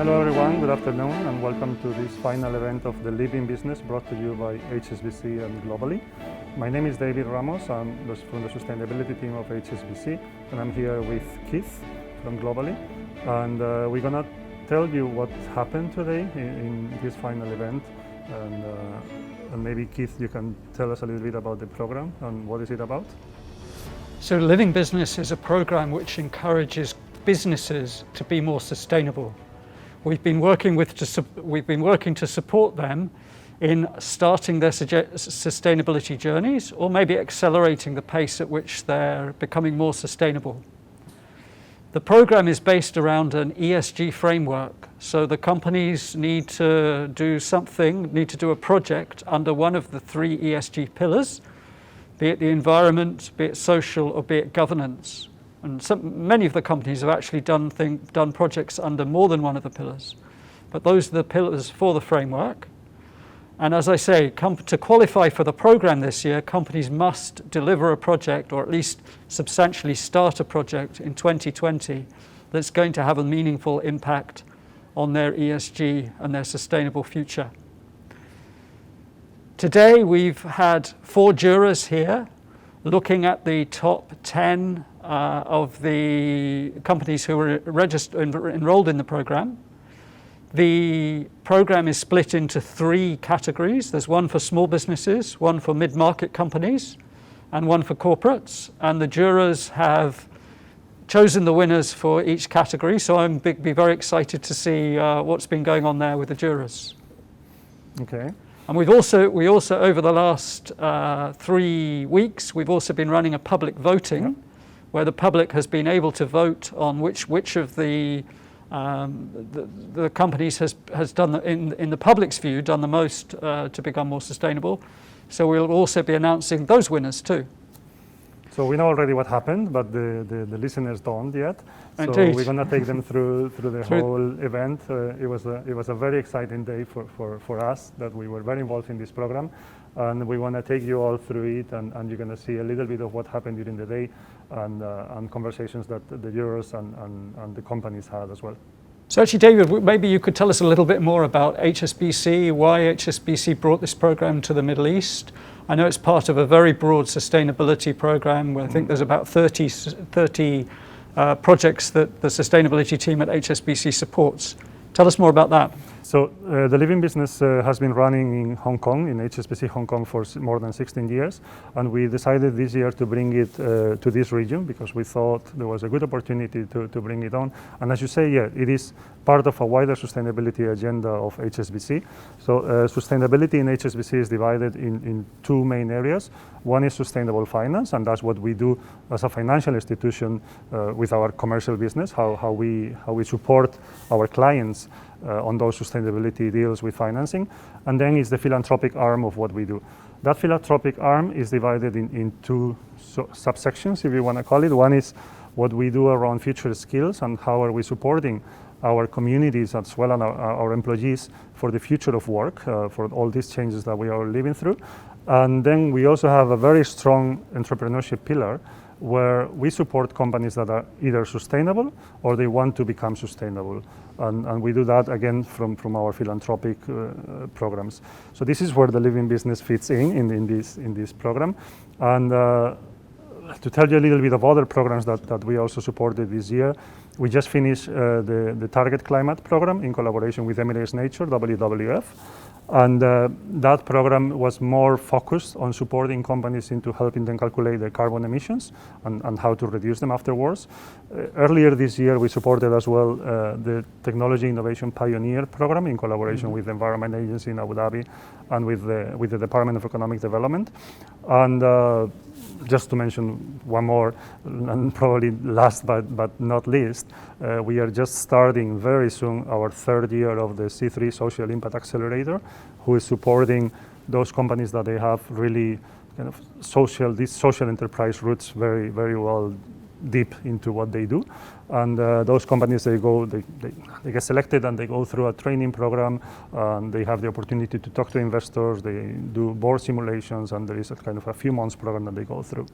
Hello everyone, good afternoon and welcome to this final event of the Living Business brought to you by Hsbc and globally. My name is David Ramos, I'm from the sustainability team of Hsbc and I'm here with Keith from globally, and we're going to tell you what happened today in this final event, and maybe Keith, you can tell us a little bit about the program and what is it about? So Living Business is a program which encourages businesses to be more sustainable. We've been working to support them in starting their sustainability journeys, or maybe accelerating the pace at which they're becoming more sustainable. The program is based around an ESG framework, so the companies need to do a project under one of the three ESG pillars, be it the environment, be it social, or be it governance. And many of the companies have actually done projects under more than one of the pillars. But those are the pillars for the framework. And as I say, to qualify for the program this year, companies must deliver a project, or at least substantially start a project in 2020 that's going to have a meaningful impact on their ESG and their sustainable future. Today we've had 4 jurors here looking at the top 10 of the companies who were enrolled in the program. The program is split into 3 categories. There's one for small businesses, one for mid-market companies, and one for corporates. And the jurors have chosen the winners for each category. So I'm be very excited to see what's been going on there with the jurors. Okay. And we also over the last 3 weeks, we've also been running a public voting, where the public has been able to vote on which of the companies has done, in the public's view, done the most to become more sustainable. So we'll also be announcing those winners too. So we know already what happened, but the listeners don't yet. Indeed. So we're going to take them through the whole event. It was a very exciting day for us, that we were very involved in this program, and we want to take you all through it, and you're going to see a little bit of what happened during the day, and conversations that the jurors and the companies had as well. So actually, David, maybe you could tell us a little bit more about Hsbc, why Hsbc brought this program to the Middle East. I know it's part of a very broad sustainability program where I think there's about 30 projects that the sustainability team at Hsbc supports. Tell us more about that. So the Living Business has been running in Hong Kong, in Hsbc Hong Kong, for more than 16 years. And we decided this year to bring it to this region because we thought there was a good opportunity to bring it on. And as you say, yeah, it is part of a wider sustainability agenda of Hsbc. So sustainability in Hsbc is divided in 2 main areas. One is sustainable finance, and that's what we do as a financial institution with our commercial business, how we support our clients on those sustainability deals with financing. And then is the philanthropic arm of what we do. That philanthropic arm is divided in 2 subsections, if you want to call it. One is what we do around future skills and how are we supporting our communities as well as our employees for the future of work, for all these changes that we are living through. And then we also have a very strong entrepreneurship pillar where we support companies that are either sustainable or they want to become sustainable. And we do that again from our philanthropic programs. So this is where the Living Business fits in this program. And to tell you a little bit of other programs that we also supported this year, we just finished the Target Climate program in collaboration with Emirates Nature, WWF. And that program was more focused on supporting companies into helping them calculate their carbon emissions and how to reduce them afterwards. Earlier this year, we supported as well the Technology Innovation Pioneer program in collaboration with the Environment Agency in Abu Dhabi and with the Department of Economic Development. And just to mention one more, and probably last but not least, we are just starting very soon our 3rd year of the C3 Social Impact Accelerator, who is supporting those companies that they have really kind of these social enterprise roots very, very well deep into what they do. And those companies, they get selected and they go through a training program, and they have the opportunity to talk to investors, they do board simulations, and there is a kind of a few months program that they go through.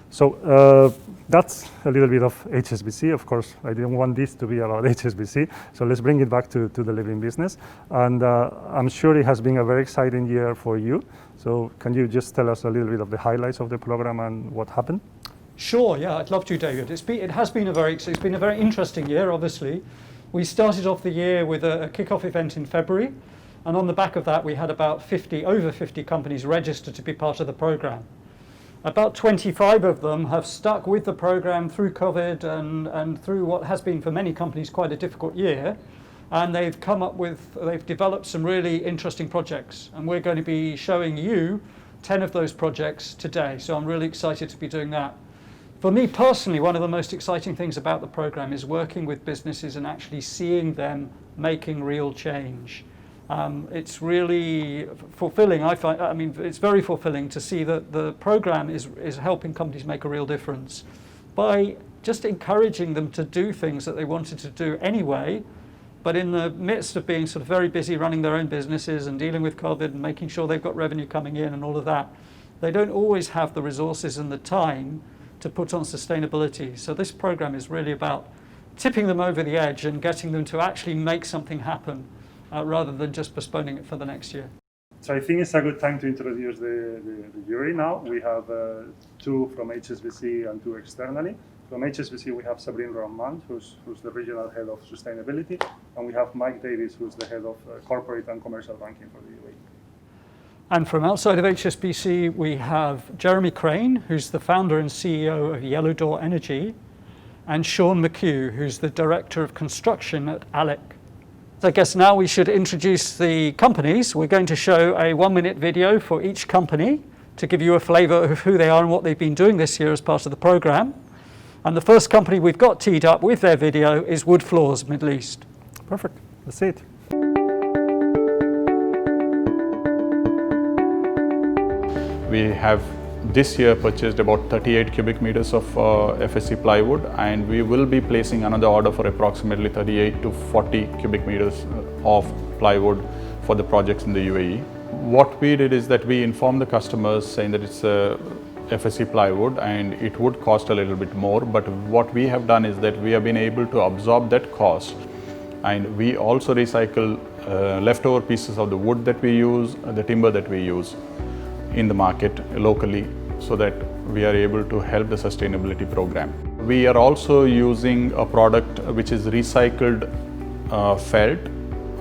So that's a little bit of HSBC. Of course, I didn't want this to be about HSBC, so let's bring it back to the living business. And I'm sure it has been a very exciting year for you. So can you just tell us a little bit of the highlights of the program and what happened? Sure, yeah, I'd love to, David. It's been a very interesting year, obviously. We started off the year with a kick-off event in February, and on the back of that we had about over 50 companies registered to be part of the program. About 25 of them have stuck with the program through COVID and through what has been for many companies quite a difficult year, and they've developed some really interesting projects, and we're going to be showing you 10 of those projects today, so I'm really excited to be doing that. For me personally, one of the most exciting things about the program is working with businesses and actually seeing them making real change. It's really fulfilling. It's very fulfilling to see that the program is helping companies make a real difference by just encouraging them to do things that they wanted to do anyway, but in the midst of being sort of very busy running their own businesses and dealing with COVID and making sure they've got revenue coming in and all of that, they don't always have the resources and the time to put on sustainability. So this program is really about tipping them over the edge and getting them to actually make something happen rather than just postponing it for the next year. So I think it's a good time to introduce the jury now. We have two from HSBC and two externally. From HSBC we have Sabrine Rahman, who's the regional head of sustainability, and we have Mike Davis, who's the head of corporate and commercial banking for the UAE. And from outside of HSBC, we have Jeremy Crane, who's the founder and CEO of Yellow Door Energy, and Sean McHugh, who's the director of construction at ALEC. So I guess now we should introduce the companies. We're going to show a 1-minute video for each company to give you a flavour of who they are and what they've been doing this year as part of the programme. And the first company we've got teed up with their video is Wood Floors Middle East. Perfect. That's it. We have this year purchased about 38 cubic meters of FSC plywood, and we will be placing another order for approximately 38 to 40 cubic meters of plywood for the projects in the UAE. What we did is that we informed the customers saying that it's FSC plywood and it would cost a little bit more, but what we have done is that we have been able to absorb that cost, and we also recycle leftover pieces of the wood that we use, the timber that we use in the market locally, so that we are able to help the sustainability program. We are also using a product which is recycled felt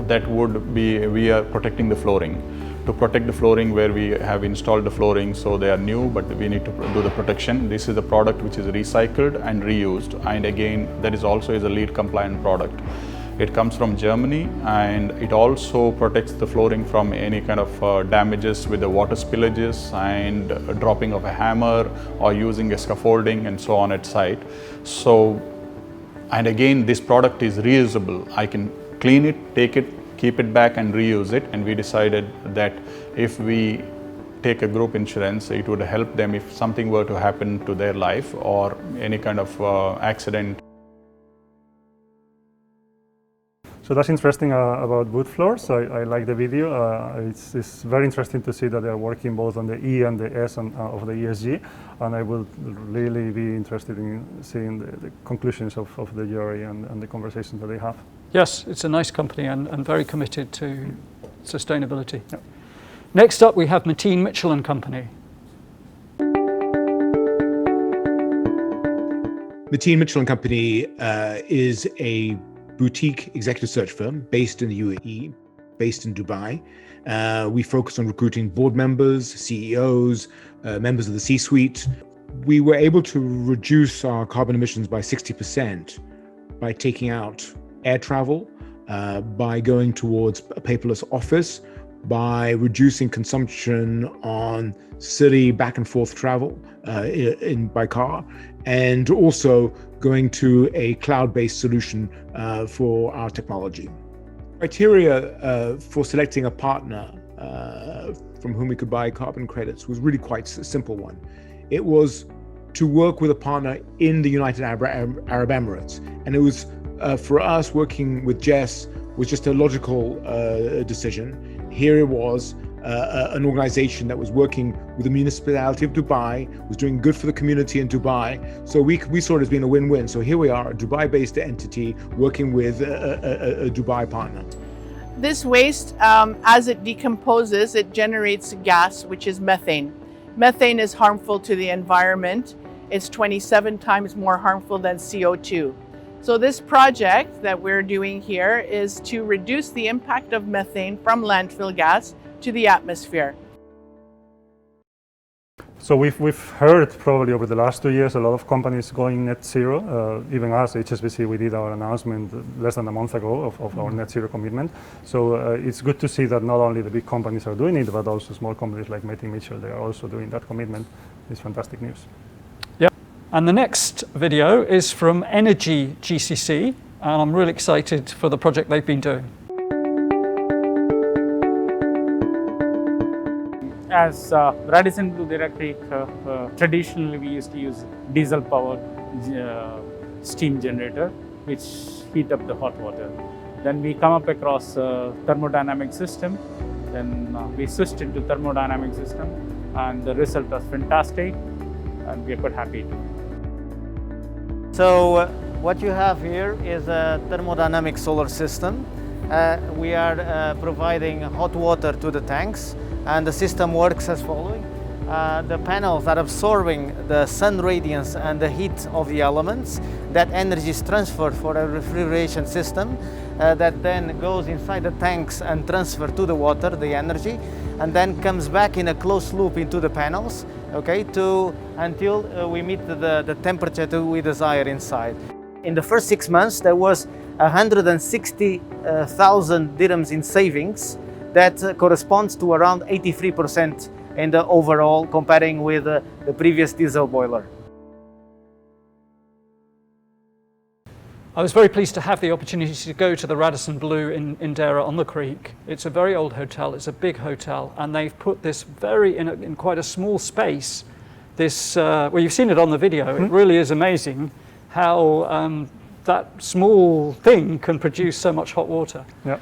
that we are protecting the flooring. To protect the flooring where we have installed the flooring, so they are new, but we need to do the protection. This is a product which is recycled and reused, and again, that is also a LEED compliant product. It comes from Germany, and it also protects the flooring from any kind of damages with the water spillages and dropping of a hammer or using a scaffolding and so on at site. So, and again, this product is reusable. I can clean it, take it, keep it back and reuse it, and we decided that if we take a group insurance, it would help them if something were to happen to their life or any kind of accident. So that's interesting about wood floors. I like the video. It's very interesting to see that they're working both on the E and the S of the ESG, and I will really be interested in seeing the conclusions of the jury and the conversations that they have. Yes, it's a nice company and very committed to sustainability. Yep. Next up we have Mateen Mitchell and Company. Mateen Mitchell and Company is a boutique executive search firm based in the UAE, based in Dubai. We focus on recruiting board members, CEOs, members of the C-suite. We were able to reduce our carbon emissions by 60% by taking out air travel, by going towards a paperless office, by reducing consumption on city back and forth travel by car, and also going to a cloud-based solution for our technology. Criteria for selecting a partner from whom we could buy carbon credits was really quite a simple one. It was to work with a partner in the United Arab Emirates, and it was for us working with Jess was just a logical decision. Here it was an organization that was working with the municipality of Dubai, was doing good for the community in Dubai. So we saw it as being a win-win. So here we are, a Dubai-based entity working with a Dubai partner. This waste, as it decomposes, it generates gas, which is methane. Methane is harmful to the environment. It's 27 times more harmful than CO2. So this project that we're doing here is to reduce the impact of methane from landfill gas to the atmosphere. So we've heard probably over the last 2 years a lot of companies going net zero. Even us, HSBC, we did our announcement less than a month ago of our net zero commitment. So it's good to see that not only the big companies are doing it, but also small companies like Mateen Mitchell, they are also doing that commitment. It's fantastic news. Yeah, and the next video is from Esg GCC, and I'm really excited for the project they've been doing. As Radisson Blue Electric, traditionally we used to use diesel-powered steam generator, which heat up the hot water. Then we come up across a thermodynamic system. Then we switched into thermodynamic system, and the result was fantastic, and we are quite happy. So what you have here is a thermodynamic solar system. We are providing hot water to the tanks, and the system works as following. The panels are absorbing the sun radiance and the heat of the elements. That energy is transferred for a refrigeration system that then goes inside the tanks and transfer to the water, the energy, and then comes back in a closed loop into the panels, okay, until we meet the temperature that we desire inside. In the first 6 months, there was 160,000 dirhams in savings. That corresponds to around 83% in the overall, comparing with the previous diesel boiler. I was very pleased to have the opportunity to go to the Radisson Blu in Dera on the Creek. It's a very old hotel, it's a big hotel, and they've put this in quite a small space. Well, you've seen it on the video, It really is amazing how that small thing can produce so much hot water. Yeah.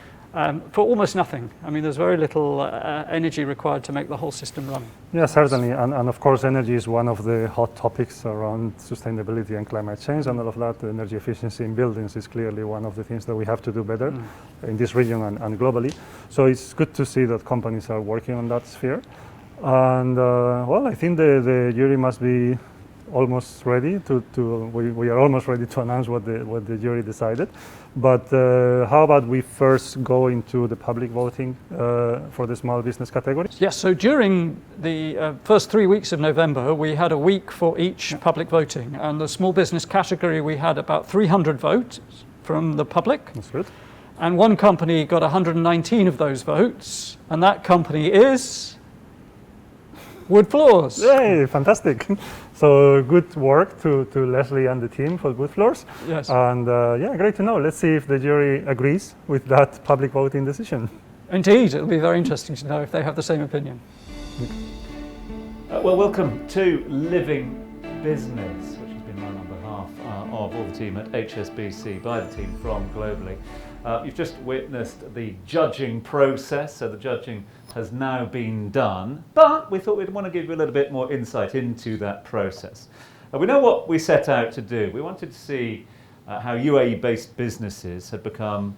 For almost nothing. I mean, there's very little energy required to make the whole system run. Yeah, certainly. And of course, energy is one of the hot topics around sustainability and climate change and all of that. Energy efficiency in buildings is clearly one of the things that we have to do better in this region and globally. So it's good to see that companies are working on that sphere. And well, I think the jury must be almost ready we are almost ready to announce what the jury decided. But how about we first go into the public voting for the small business category? Yes, so during the first 3 weeks of November, we had a week for each public voting. And the small business category, we had about 300 votes from the public. That's good. And one company got 119 of those votes, and that company is Wood Floors. Yay, fantastic. So good work to Leslie and the team for Wood Floors. Yes. And yeah, great to know. Let's see if the jury agrees with that public voting decision. Indeed, it'll be very interesting to know if they have the same opinion. Well, welcome to Living Business, which has been run on behalf of all the team at HSBC by the team from globally. You've just witnessed the judging process, so the judging has now been done, but we thought we'd want to give you a little bit more insight into that process. We know what we set out to do. We wanted to see how UAE-based businesses had become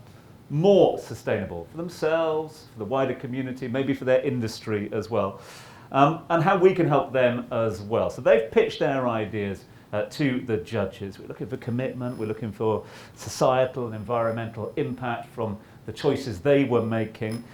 more sustainable for themselves, for the wider community, maybe for their industry as well, and how we can help them as well. So they've pitched their ideas to the judges. We're looking for commitment, we're looking for societal and environmental impact from the choices they were making.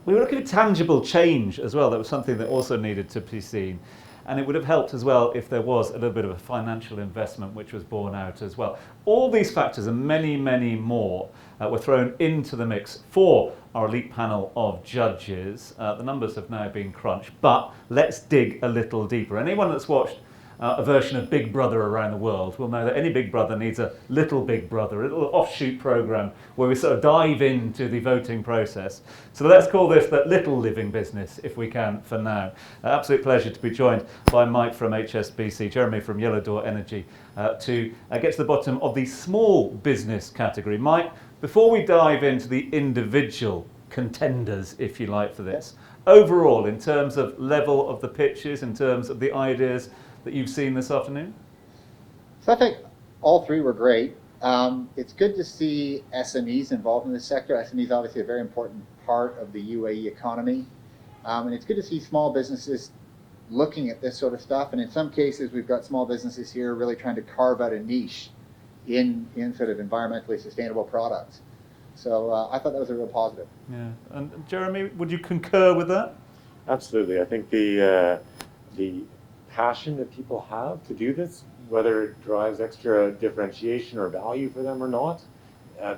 We were looking at tangible change as well. That was something that also needed to be seen. And it would have helped as well if there was a little bit of a financial investment which was borne out as well. All these factors and many, many more were thrown into the mix for our elite panel of judges. The numbers have now been crunched, but let's dig a little deeper. Anyone that's watched a version of Big Brother around the world will know that any Big Brother needs a little Big Brother, a little offshoot program where we sort of dive into the voting process. So let's call this the Little Living Business if we can for now. Absolute pleasure to be joined by Mike from HSBC, Jeremy from Yellow Door Energy to get to the bottom of the small business category. Mike, before we dive into the individual contenders, if you like, for this, overall, in terms of level of the pitches, in terms of the ideas that you've seen this afternoon? So I think all three were great. It's good to see SMEs involved in this sector. SMEs is obviously a very important part of the UAE economy. And it's good to see small businesses looking at this sort of stuff. And in some cases, we've got small businesses here really trying to carve out a niche in sort of environmentally sustainable products. So I thought that was a real positive. Yeah. And Jeremy, would you concur with that? Absolutely. I think the passion that people have to do this, whether it drives extra differentiation or value for them or not,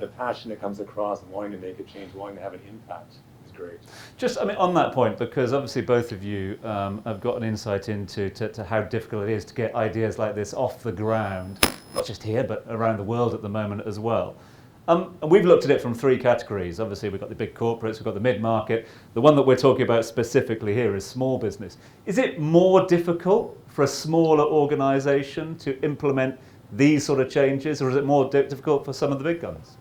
the passion that comes across and wanting to make a change, wanting to have an impact is great. Just, I mean, on that point, because obviously both of you have got an insight into to how difficult it is to get ideas like this off the ground, not just here, but around the world at the moment as well. And we've looked at it from three categories. Obviously, we've got the big corporates, we've got the mid-market. The one that we're talking about specifically here is small business. Is it more difficult for a smaller organisation to implement these sort of changes, or is it more difficult for some of the big guns?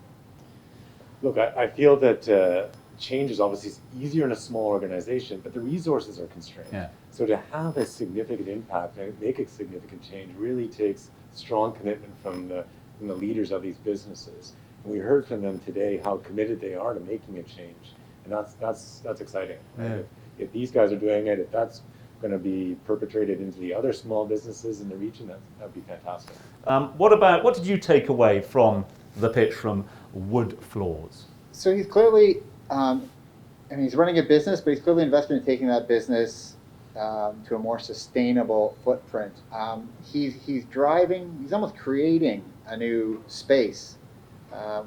Look, I feel that change is obviously easier in a small organization, but the resources are constrained. Yeah. So to have a significant impact and make a significant change really takes strong commitment from the leaders of these businesses. And we heard from them today how committed they are to making a change, and that's exciting. Right? Yeah. If these guys are doing it, if that's going to be perpetrated into the other small businesses in the region, that'd be fantastic. What did you take away from the pitch from Wood Floors? So he's clearly, he's running a business, but he's clearly invested in taking that business to a more sustainable footprint. He's almost creating a new space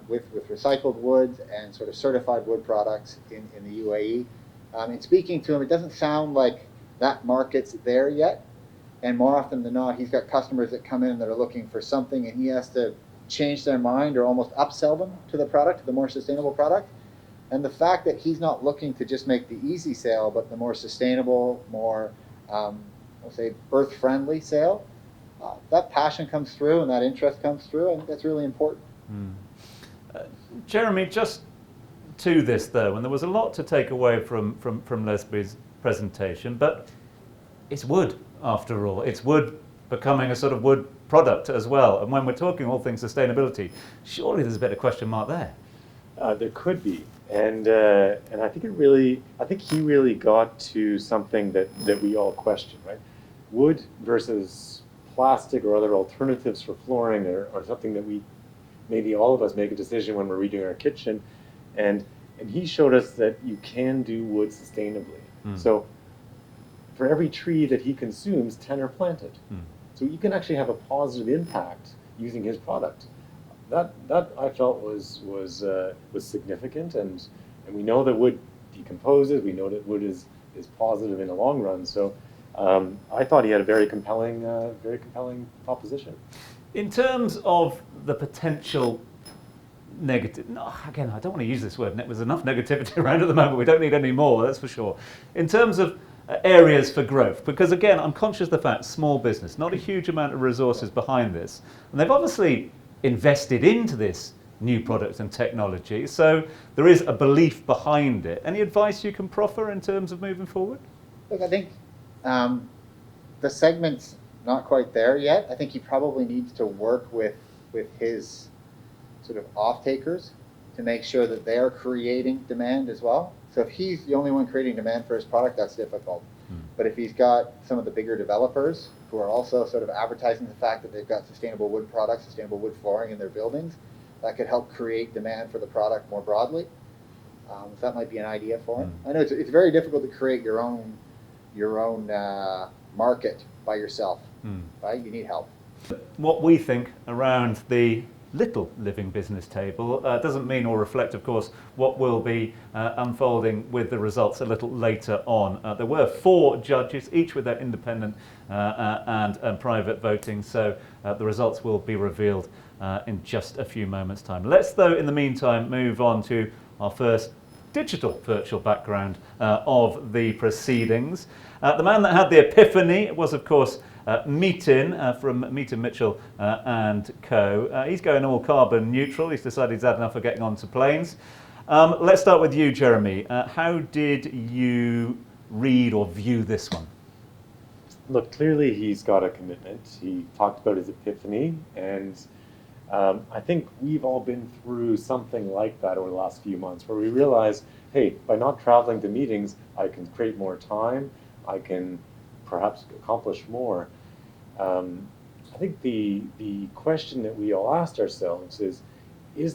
with recycled woods and sort of certified wood products in the UAE. And speaking to him, it doesn't sound like that market's there yet. And more often than not, he's got customers that come in that are looking for something, and he has to change their mind or almost upsell them to the product, to the more sustainable product. And the fact that he's not looking to just make the easy sale, but the more sustainable, more, earth-friendly sale, that passion comes through and that interest comes through, and that's really important. Jeremy, just to this though, and there was a lot to take away from Lesbie's presentation, but it's wood after all. It's wood becoming a sort of wood product as well. And when we're talking all things sustainability, surely there's a bit of question mark there. There could be, and I think he really got to something that we all question, right? Wood versus plastic or other alternatives for flooring, or something that maybe all of us make a decision when we're redoing our kitchen, and he showed us that you can do wood sustainably. So for every tree that he consumes, 10 are planted. So you can actually have a positive impact using his product. That I felt was significant, and we know that wood decomposes. We know that wood is positive in the long run. So I thought he had a very compelling proposition. In terms of the potential negative, again, I don't want to use this word. There's enough negativity around at the moment. We don't need any more, that's for sure. In terms of areas for growth, because again, I'm conscious of the fact, small business, not a huge amount of resources behind this, and they've obviously invested into this new product and technology, so there is a belief behind it. Any advice you can proffer in terms of moving forward? Look, I think the segment's not quite there yet. I think he probably needs to work with his sort of off-takers to make sure that they're creating demand as well. So if he's the only one creating demand for his product, that's difficult. But if he's got some of the bigger developers who are also sort of advertising the fact that they've got sustainable wood products, sustainable wood flooring in their buildings, that could help create demand for the product more broadly. So that might be an idea for him. I know it's very difficult to create your own market by yourself, right? You need help. What we think around the little living business table doesn't mean or reflect, of course, what will be unfolding with the results a little later on. There were 4 judges, each with their independent and private voting, so the results will be revealed in just a few moments' time. Let's, though, in the meantime, move on to our first digital virtual background of the proceedings. The man that had the epiphany was, of course, Mateen from Mateen Mitchell and Co. He's going all carbon neutral. He's decided he's had enough of getting onto planes. Let's start with you, Jeremy. How did you read or view this one? Look, clearly he's got a commitment. He talked about his epiphany, and I think we've all been through something like that over the last few months, where we realize, hey, by not traveling to meetings, I can create more time, I can perhaps accomplish more. I think the question that we all asked ourselves is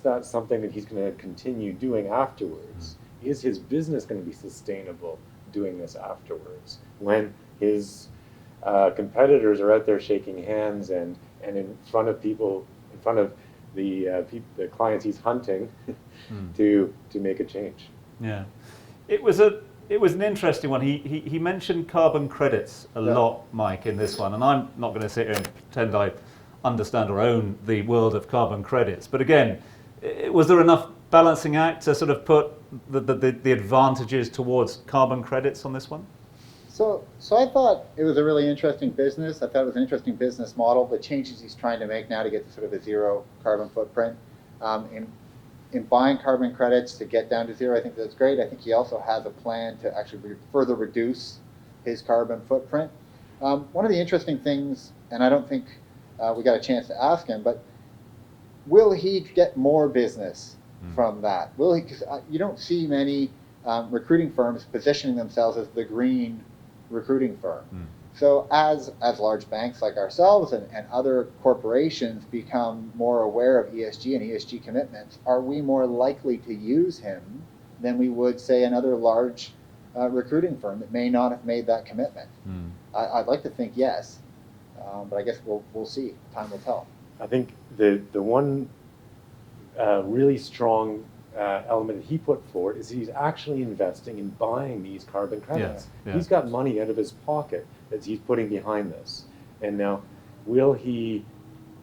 that something that he's going to continue doing afterwards? Is his business going to be sustainable doing this afterwards? When his competitors are out there shaking hands and in front of people, in front of the clients he's hunting to make a change. Yeah, it was an interesting one. He mentioned carbon credits a lot, Mike, in this one, and I'm not going to sit here and pretend I understand or own the world of carbon credits. But again, was there enough balancing act to sort of put the advantages towards carbon credits on this one? So I thought it was a really interesting business. I thought it was an interesting business model. The changes he's trying to make now to get to sort of a zero carbon footprint, in buying carbon credits to get down to zero, I think that's great. I think he also has a plan to actually further reduce his carbon footprint. One of the interesting things, and I don't think we got a chance to ask him, but will he get more business from that? Will he? Because you don't see many recruiting firms positioning themselves as the green recruiting firm. So as large banks like ourselves and other corporations become more aware of ESG and ESG commitments, are we more likely to use him than we would, say, another large recruiting firm that may not have made that commitment? I'd like to think yes, but I guess we'll see. Time will tell. I think the one really strong element that he put forward is he's actually investing in buying these carbon credits. Yeah. He's got money out of his pocket that he's putting behind this. And now, will he,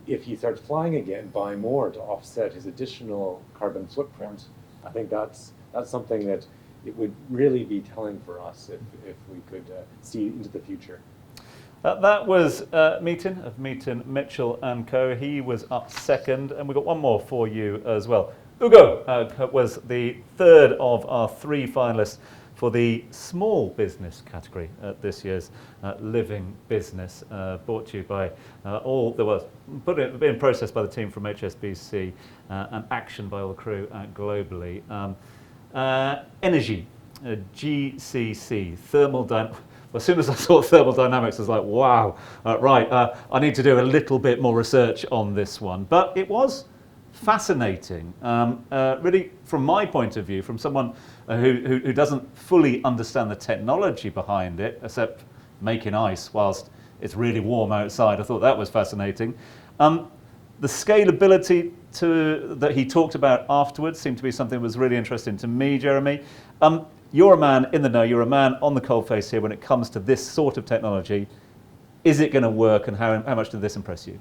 if he starts flying again, buy more to offset his additional carbon footprint? I think that's something that it would really be telling for us if we could see into the future. That was Mateen of Mateen, Mitchell & Co. He was up second, and we've got one more for you as well. Ugo was the third of our three finalists for the small business category at this year's Living Business, brought to you by being processed by the team from Hsbc and action by all the crew globally. Energy, GCC, Well, as soon as I saw thermodynamics, I was like, wow, I need to do a little bit more research on this one. But it was fascinating, really, from my point of view, from someone who doesn't fully understand the technology behind it, except making ice whilst it's really warm outside. I thought that was fascinating. The scalability that he talked about afterwards seemed to be something that was really interesting to me, Jeremy. You're a man in the know, you're a man on the coalface here when it comes to this sort of technology. Is it going to work, and how much did this impress you?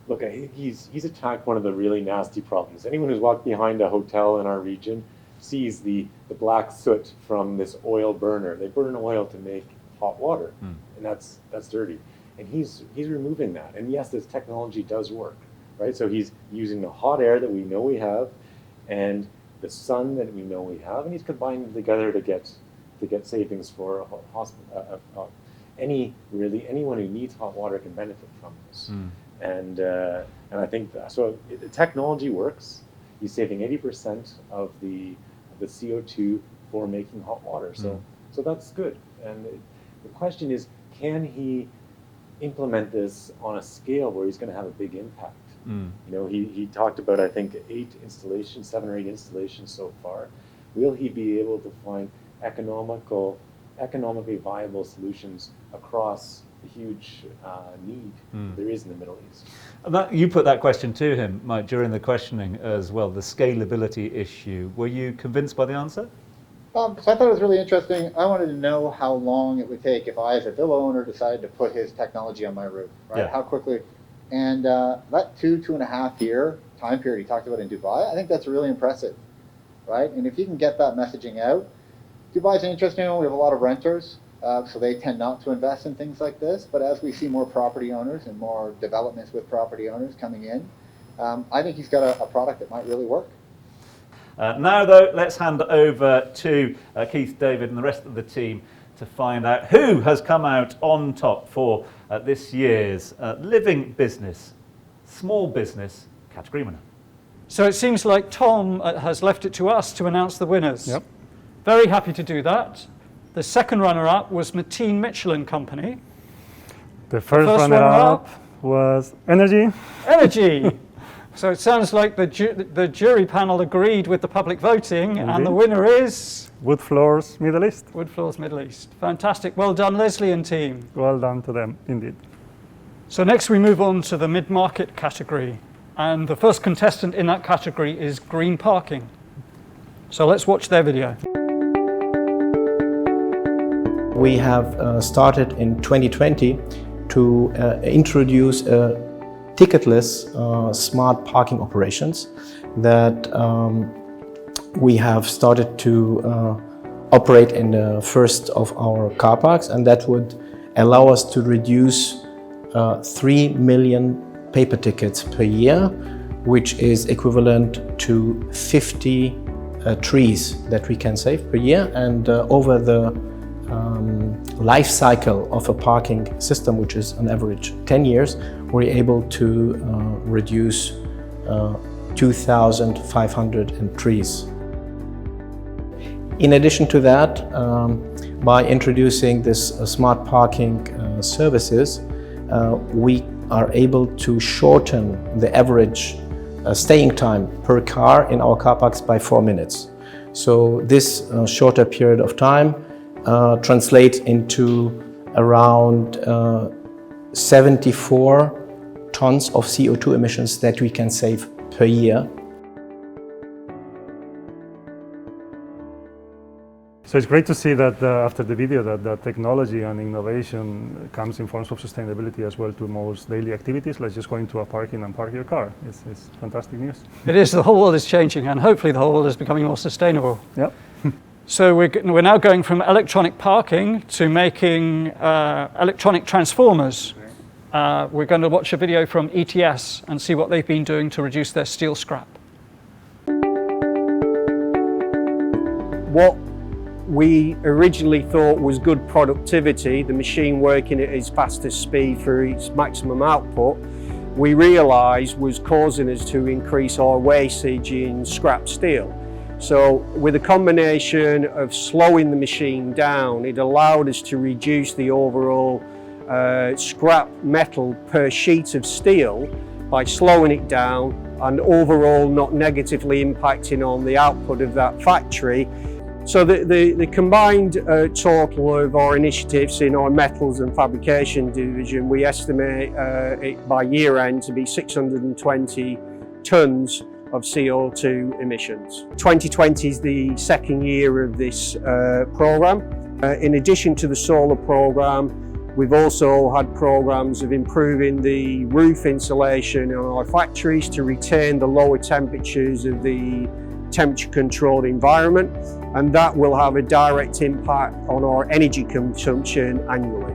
Look, I think he's attacked one of the really nasty problems. Anyone who's walked behind a hotel in our region sees the black soot from this oil burner. They burn oil to make hot water, and that's dirty. And he's removing that. And yes, this technology does work, right? So he's using the hot air that we know we have, and the sun that we know we have, and he's combining them together to get savings for anyone who needs hot water can benefit from this. And I think the technology works. He's saving 80% of the CO2 for making hot water. So that's good. And the question is, can he implement this on a scale where he's going to have a big impact? You know, he talked about, I think, 7 or 8 installations so far. Will he be able to find economically viable solutions across the huge need there is in the Middle East? You put that question to him, Mike, during the questioning as well, the scalability issue. Were you convinced by the answer? So I thought it was really interesting. I wanted to know how long it would take if I, as a villa owner, decided to put his technology on my roof, right? Yeah. How quickly. And that 2.5 year time period he talked about in Dubai, I think that's really impressive, right? And if you can get that messaging out, Dubai's an interesting one. We have a lot of renters, so they tend not to invest in things like this. But as we see more property owners and more developments with property owners coming in, I think he's got a product that might really work. Now though, let's hand over to Keith, David and the rest of the team to find out who has come out on top for this year's Living Business, Small Business category winner. So it seems like Tom has left it to us to announce the winners. Yep. Very happy to do that. The second runner-up was Mateen Mitchell & Company. The first runner-up was Energy. Energy. So it sounds like the jury panel agreed with the public voting, Indeed. and the winner is Wood Floors Middle East. Wood Floors Middle East. Fantastic. Well done, Leslie and team. Well done to them, indeed. So next we move on to the mid-market category. And the first contestant in that category is Green Parking. So let's watch their video. We have started in 2020 to introduce ticketless smart parking operations that we have started to operate in the first of our car parks, and that would allow us to reduce 3 million paper tickets per year, which is equivalent to 50 trees that we can save per year. And over the life cycle of a parking system, which is on average 10 years, we're able to reduce 2,500 trees. In addition to that, by introducing this smart parking services, we are able to shorten the average staying time per car in our car parks by 4 minutes. So this shorter period of time translates into around 74 tons of CO2 emissions that we can save per year. So it's great to see that after the video that technology and innovation comes in forms of sustainability as well to most daily activities, like just going to a parking and park your car. It's fantastic news. It is. The whole world is changing, and hopefully the whole world is becoming more sustainable. Yep. So we're now going from electronic parking to making electronic transformers. We're going to watch a video from ETS and see what they've been doing to reduce their steel scrap. What we originally thought was good productivity, the machine working at its fastest speed for its maximum output, we realised was causing us to increase our wastage in scrap steel. So with a combination of slowing the machine down, it allowed us to reduce the overall scrap metal per sheet of steel by slowing it down and overall not negatively impacting on the output of that factory. So the combined total of our initiatives in our metals and fabrication division, we estimate it by year end to be 620 tonnes of CO2 emissions. 2020 is the second year of this programme. In addition to the solar programme, we've also had programmes of improving the roof insulation in our factories to retain the lower temperatures of the temperature-controlled environment, and that will have a direct impact on our energy consumption annually.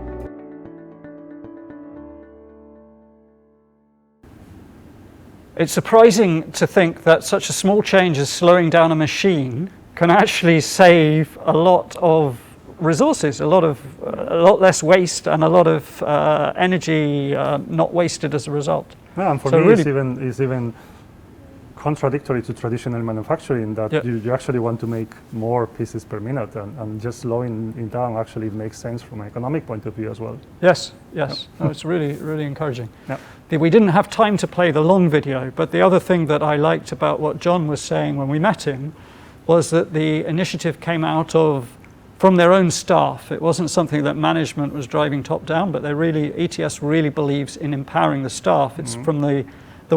It's surprising to think that such a small change as slowing down a machine can actually save a lot of resources, a lot less waste, and a lot of energy not wasted as a result. Yeah, and for so me, really it's even contradictory to traditional manufacturing that you actually want to make more pieces per minute, and just slowing it down actually makes sense from an economic point of view as well. Yes. Yep. No, it's really encouraging. Yep. We didn't have time to play the long video, but the other thing that I liked about what John was saying when we met him was that the initiative came out from their own staff. It wasn't something that management was driving top down, but ETS really believes in empowering the staff. It's from the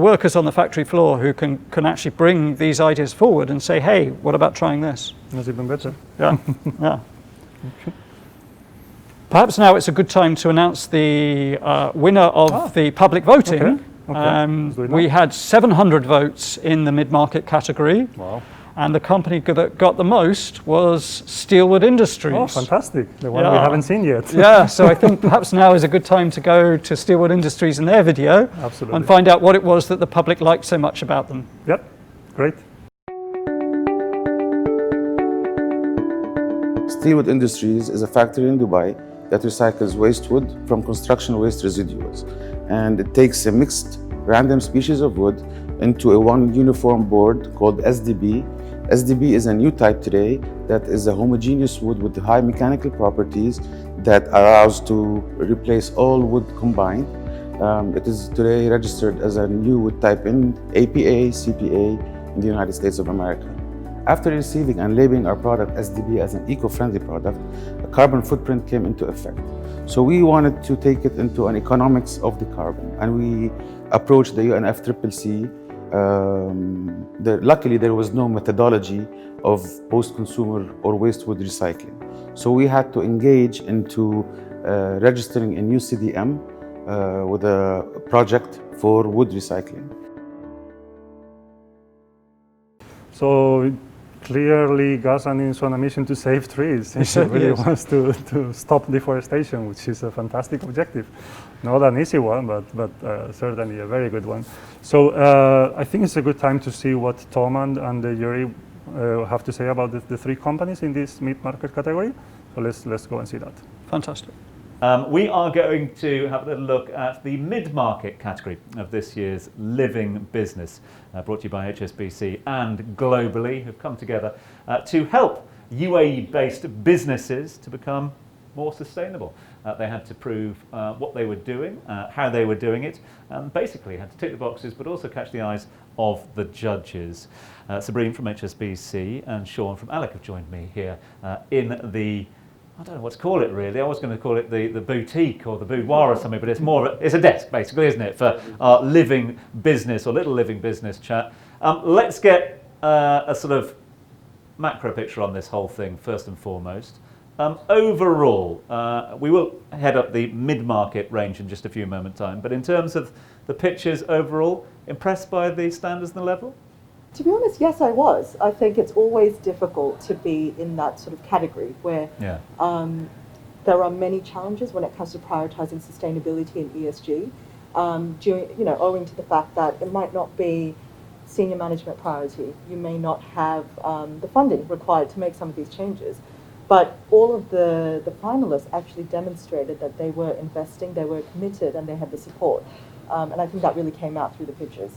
workers on the factory floor who can actually bring these ideas forward and say, hey, what about trying this? That's even better. Yeah. Yeah. Perhaps now it's a good time to announce the winner of the public voting. Okay. We had 700 votes in the mid-market category. Wow. And the company that got the most was Steelwood Industries. Oh, fantastic. The one we haven't seen yet. Yeah, so I think perhaps now is a good time to go to Steelwood Industries and their video. Absolutely. And find out what it was that the public liked so much about them. Yep, great. Steelwood Industries is a factory in Dubai that recycles waste wood from construction waste residuals. And it takes a mixed random species of wood into a one uniform board called SDB. SDB is a new type today that is a homogeneous wood with high mechanical properties that allows to replace all wood combined. It is today registered as a new wood type in APA, CPA in the United States of America. After receiving and labeling our product SDB as an eco-friendly product, a carbon footprint came into effect. So we wanted to take it into an economics of the carbon, and we approached the UNFCCC. Luckily, there was no methodology of post-consumer or waste wood recycling. So we had to engage into registering a new CDM with a project for wood recycling. So clearly, Ghassan is on a mission to save trees. He really wants to stop deforestation, which is a fantastic objective. Not an easy one, but certainly a very good one. So I think it's a good time to see what Tom and Yuri have to say about the three companies in this mid-market category. So let's go and see that. Fantastic. We are going to have a little look at the mid-market category of this year's Living Business, brought to you by Hsbc and Globally, who've come together to help UAE-based businesses to become more sustainable. They had to prove what they were doing, how they were doing it, and basically had to tick the boxes, but also catch the eyes of the judges. Sabrine from Hsbc and Sean from Alec have joined me here in the, I don't know what to call it really. I was going to call it the boutique or the boudoir or something, but it's more of it's a desk basically, isn't it, for our living business or little living business chat. Let's get a sort of macro picture on this whole thing first and foremost. Overall, we will head up the mid-market range in just a few moments' time, but in terms of the pictures overall, impressed by the standards and the level? To be honest, yes, I was. I think it's always difficult to be in that sort of category where there are many challenges when it comes to prioritizing sustainability and ESG, owing to the fact that it might not be senior management priority. You may not have the funding required to make some of these changes. But all of the finalists actually demonstrated that they were investing, they were committed, and they had the support. And I think that really came out through the pictures.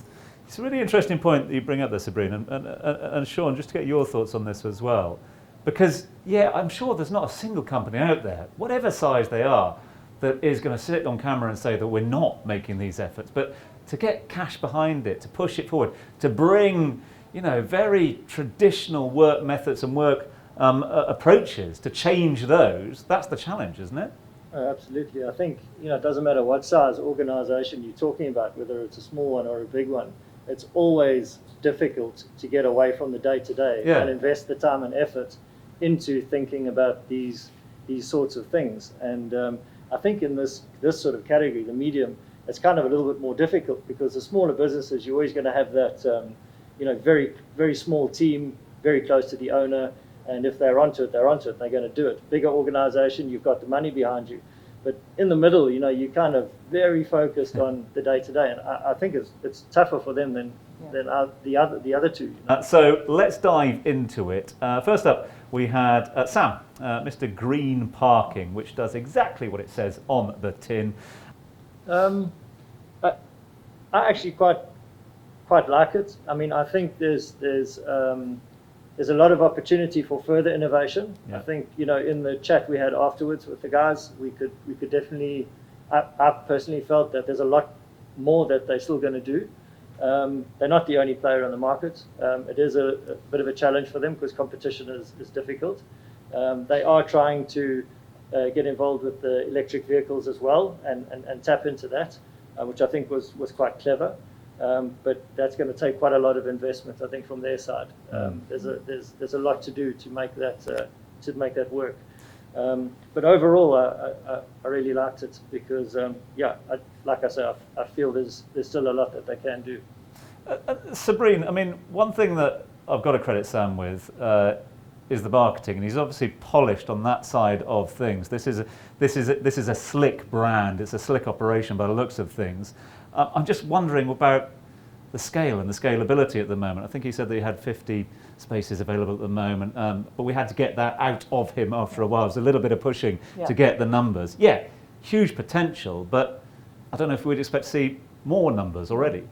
It's a really interesting point that you bring up there, Sabrine, and Sean, just to get your thoughts on this as well. Because, I'm sure there's not a single company out there, whatever size they are, that is going to sit on camera and say that we're not making these efforts. But to get cash behind it, to push it forward, to bring, very traditional work methods and work approaches, to change those, that's the challenge, isn't it? Absolutely. I think, it doesn't matter what size organization you're talking about, whether it's a small one or a big one, it's always difficult to get away from the day-to-day and invest the time and effort into thinking about these sorts of things. And I think in this sort of category, the medium, it's kind of a little bit more difficult because the smaller businesses, you're always going to have that, very, very small team, very close to the owner. And if they're onto it, they're going to do it. Bigger organization, you've got the money behind you. But in the middle, you're kind of very focused on the day-to-day. And I think it's tougher for them than the other two. So let's dive into it. First up, we had Sam, Mr. Green Parking, which does exactly what it says on the tin. I actually quite like it. I mean, I think there's a lot of opportunity for further innovation. I think, in the chat we had afterwards with the guys, we could definitely, I personally felt that there's a lot more that they're still going to do. They're not the only player on the market. It is a bit of a challenge for them because competition is difficult. They are trying to get involved with the electric vehicles as well and tap into that, which I think was quite clever. But that's going to take quite a lot of investment, I think, from their side. There's a lot to do to make that work. But overall, I really liked it because, like I say, I feel there's still a lot that they can do. Sabrine, I mean, one thing that I've got to credit Sam with is the marketing, and he's obviously polished on that side of things. This is a slick brand. It's a slick operation by the looks of things. I'm just wondering about the scale and the scalability at the moment. I think he said that he had 50 spaces available at the moment, but we had to get that out of him after a while. It was a little bit of pushing to get the numbers. Yeah, huge potential, but I don't know if we'd expect to see more numbers already.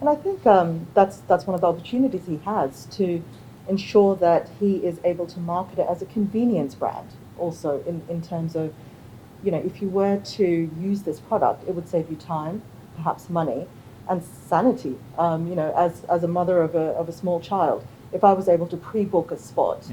And I think that's one of the opportunities he has to ensure that he is able to market it as a convenience brand also in terms of, if you were to use this product, it would save you time, perhaps money, and sanity. As a mother of a small child, if I was able to pre-book a spot,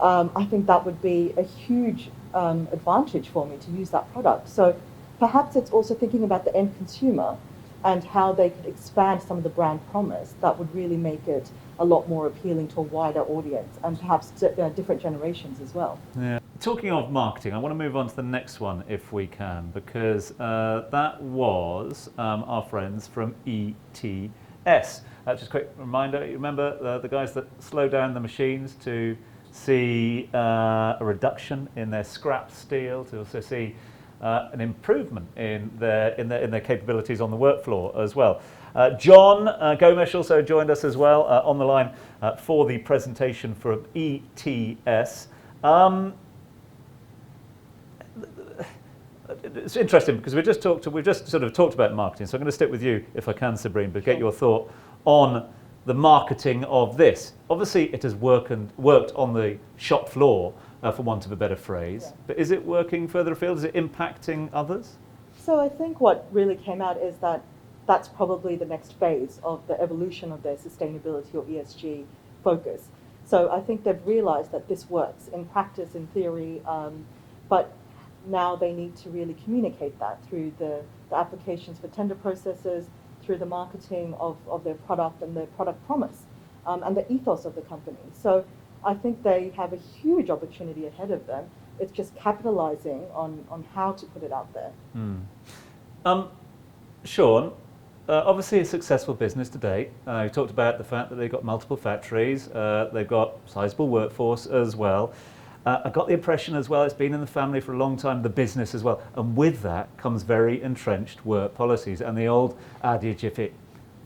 I think that would be a huge advantage for me to use that product. So perhaps it's also thinking about the end consumer and how they could expand some of the brand promise that would really make it a lot more appealing to a wider audience and perhaps different generations as well. Yeah. Talking of marketing, I want to move on to the next one if we can, because that was our friends from ETS. Just a quick reminder, you remember the guys that slow down the machines to see a reduction in their scrap steel, to also see an improvement in their capabilities on the work floor as well. John Gomesh also joined us as well on the line for the presentation from ETS. It's interesting because we've just sort of talked about marketing, so I'm going to stick with you if I can, Sabrine, but get your thought on the marketing of this. Obviously, it has worked on the shop floor, for want of a better phrase, but is it working further afield? Is it impacting others? So I think what really came out is that that's probably the next phase of the evolution of their sustainability or ESG focus. So I think they've realized that this works in practice, in theory, but now they need to really communicate that through the applications for tender processes, through the marketing of their product and their product promise, and the ethos of the company. So I think they have a huge opportunity ahead of them. It's just capitalizing on how to put it out there. Sean, obviously a successful business today. You talked about the fact that they've got multiple factories, they've got sizable workforce as well. I got the impression as well it's been in the family for a long time, the business as well, and with that comes very entrenched work policies and the old adage, if it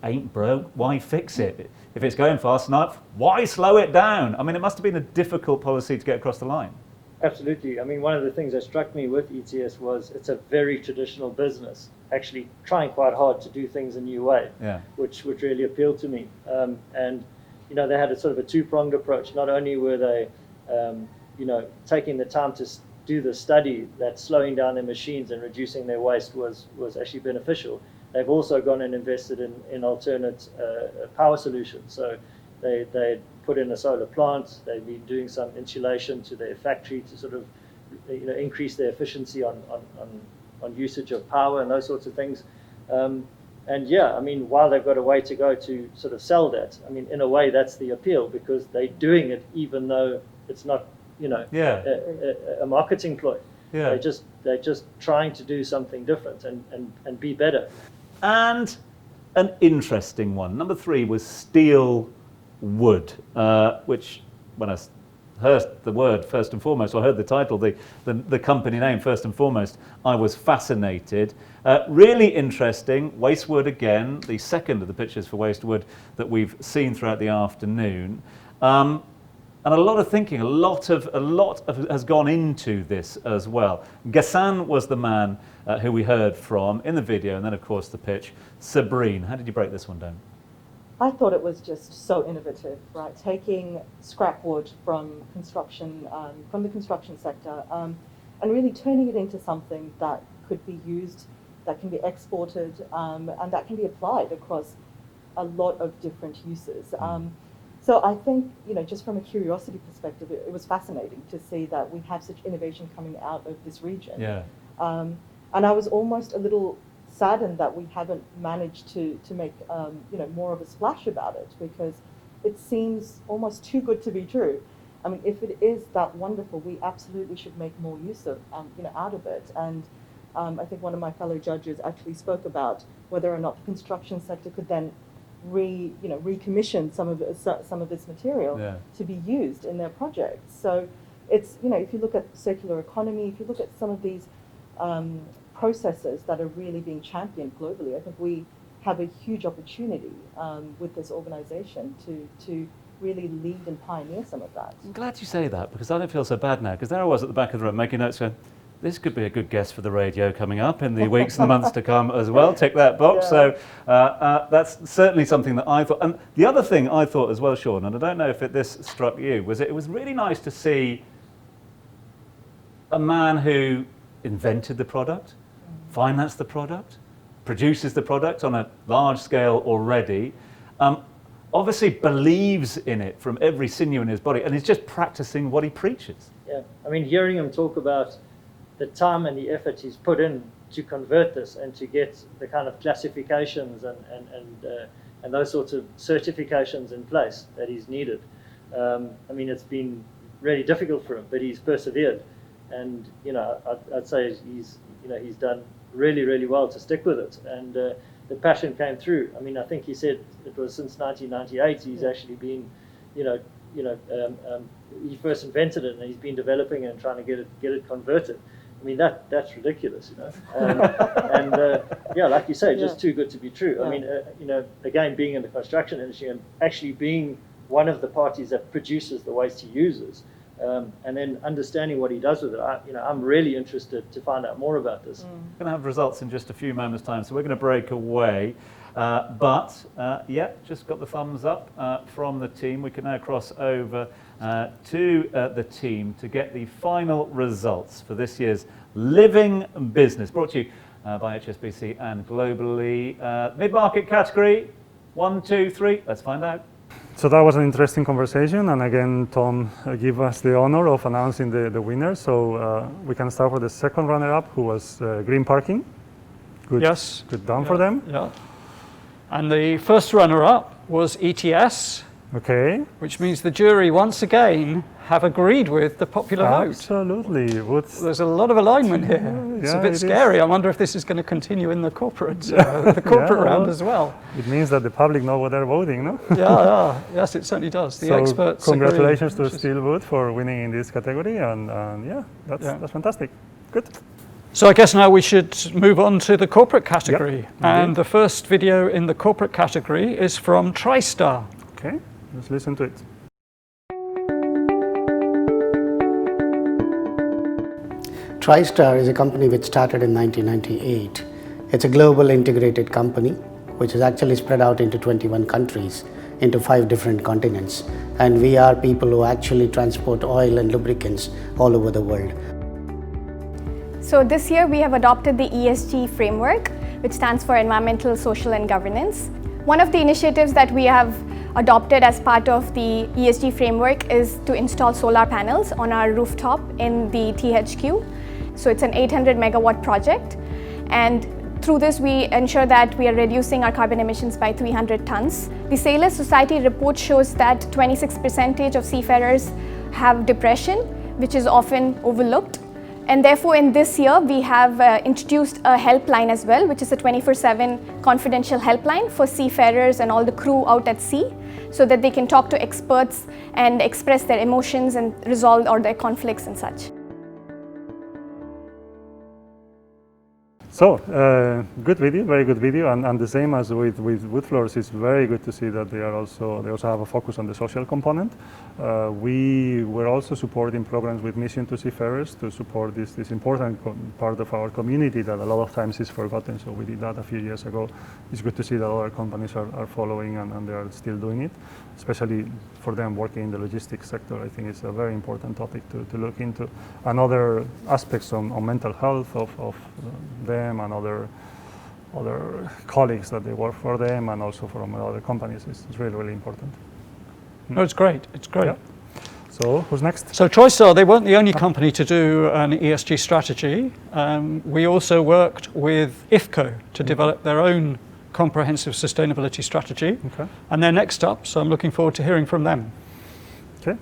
ain't broke, why fix it? If it's going fast enough, why slow it down? I mean, it must have been a difficult policy to get across the line. Absolutely. I mean, one of the things that struck me with ETS was it's a very traditional business, actually trying quite hard to do things a new way, which really appealed to me. And, they had a sort of a two-pronged approach. Not only were they, taking the time to do the study that slowing down their machines and reducing their waste was actually beneficial. They've also gone and invested in alternate power solutions. So they put in a solar plant. They've been doing some insulation to their factory to sort of increase their efficiency on usage of power and those sorts of things. And yeah, I mean, while they've got a way to go to sort of sell that, I mean, in a way that's the appeal because they're doing it even though it's not a marketing ploy. They're just trying to do something different and be better. And an interesting one. Number 3 was Steelwood, which when I heard the word first and foremost, or heard the title, the company name first and foremost, I was fascinated. Really interesting. Waste wood again, the second of the pictures for waste wood that we've seen throughout the afternoon. And a lot of thinking, a lot has gone into this as well. Ghassan was the man who we heard from in the video, and then of course the pitch. Sabrine, how did you break this one down? I thought it was just so innovative, right? Taking scrap wood from construction, from the construction sector, and really turning it into something that could be used, that can be exported, and that can be applied across a lot of different uses. So I think, just from a curiosity perspective, it was fascinating to see that we have such innovation coming out of this region. And I was almost a little saddened that we haven't managed to make more of a splash about it because it seems almost too good to be true. I mean, if it is that wonderful, we absolutely should make more use of out of it. And I think one of my fellow judges actually spoke about whether or not the construction sector could then recommission some of its material to be used in their projects. So it's, if you look at circular economy, if you look at some of these processes that are really being championed globally, I think we have a huge opportunity with this organization to really lead and pioneer some of that. I'm glad you say that, because I don't feel so bad now, because there I was at the back of the room making notes going, this could be a good guest for the radio coming up in the weeks and the months to come as well. Tick that box. Yeah. So that's certainly something that I thought. And the other thing I thought as well, Sean, and I don't know if this struck you, was it was really nice to see a man who invented the product, financed the product, produces the product on a large scale already, obviously believes in it from every sinew in his body, and is just practicing what he preaches. Yeah, I mean, hearing him talk about the time and the effort he's put in to convert this and to get the kind of classifications and those sorts of certifications in place that he's needed. I mean, it's been really difficult for him, but he's persevered, and I'd say he's done really, really well to stick with it, and the passion came through. I mean, I think he said it was since 1998 he's actually been, he first invented it and he's been developing it and trying to get it converted. I mean, that's ridiculous, and like you say, just too good to be true. I mean, again, being in the construction industry and actually being one of the parties that produces the waste he uses, and then understanding what he does with it, I'm really interested to find out more about this. We're going to have results in just a few moments' time, so we're going to break away. Just got the thumbs up from the team. We can now cross over to the team to get the final results for this year's Living Business, brought to you by Hsbc and globally. Mid-market category, 1, 2, 3. Let's find out. So that was an interesting conversation, and again, Tom gave us the honor of announcing the winner. So we can start with the second runner-up, who was Green Parking. Good, yes. Good done for them. Yeah. And the first runner-up was ETS. Okay. Which means the jury once again have agreed with the popular vote. Absolutely. There's a lot of alignment here. It's a bit scary. I wonder if this is going to continue in the corporate round as well. It means that the public know what they're voting, no? Yes, it certainly does. The so experts congratulations agree. to Steelwood for winning in this category, and that's fantastic. Good. So I guess now we should move on to the corporate category. And the first video in the corporate category is from Tristar. Okay, let's listen to it. Tristar is a company which started in 1998. It's a global integrated company which is actually spread out into 21 countries, into 5 different continents. And we are people who actually transport oil and lubricants all over the world. So this year we have adopted the Esg Framework, which stands for Environmental, Social and Governance. One of the initiatives that we have adopted as part of the Esg Framework is to install solar panels on our rooftop in the THQ. So it's an 800 megawatt project, and through this we ensure that we are reducing our carbon emissions by 300 tons. The Sailors Society report shows that 26% of seafarers have depression, which is often overlooked. And therefore in this year we have introduced a helpline as well, which is a 24/7 confidential helpline for seafarers and all the crew out at sea, so that they can talk to experts and express their emotions and resolve all their conflicts and such. So, good video, very good video, and the same as with wood floors, it's very good to see that they also have a focus on the social component. We were also supporting programs with Mission to Seafarers to support this important part of our community that a lot of times is forgotten. So we did that a few years ago. It's good to see that other companies are following and they are still doing it, especially for them working in the logistics sector. I think it's a very important topic to look into, and other aspects on mental health of them and other colleagues that they work for them, and also from other companies. It's really, really important. No, it's great. It's great. Yeah. So who's next? So Tristar, they weren't the only company to do an ESG strategy. We also worked with IFCO to develop their own comprehensive sustainability strategy. Okay. And they're next up, so I'm looking forward to hearing from them. Okay.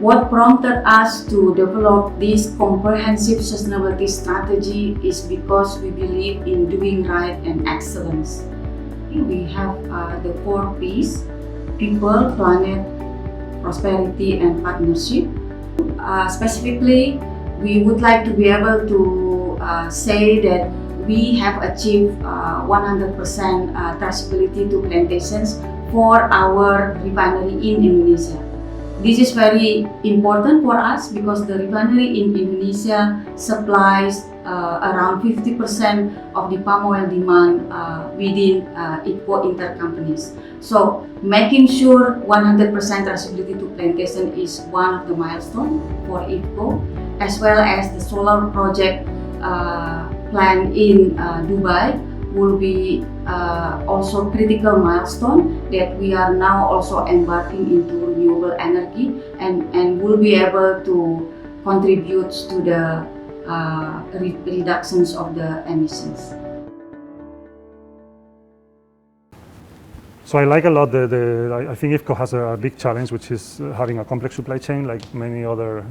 What prompted us to develop this comprehensive sustainability strategy is because we believe in doing right and excellence. We have the 4 P's: people, planet, prosperity, and partnership. Specifically, we would like to be able to say that we have achieved 100% traceability to plantations for our refinery in Indonesia. This is very important for us because the refinery in Indonesia supplies around 50% of the palm oil demand within IFCO intercompanies. So making sure 100% traceability to plantation is one of the milestones for IFCO, as well as the solar project plan in Dubai will be also critical milestone that we are now also embarking into renewable energy and will be able to contribute to the reductions of the emissions. So I like a lot I think IFCO has a big challenge, which is having a complex supply chain like many other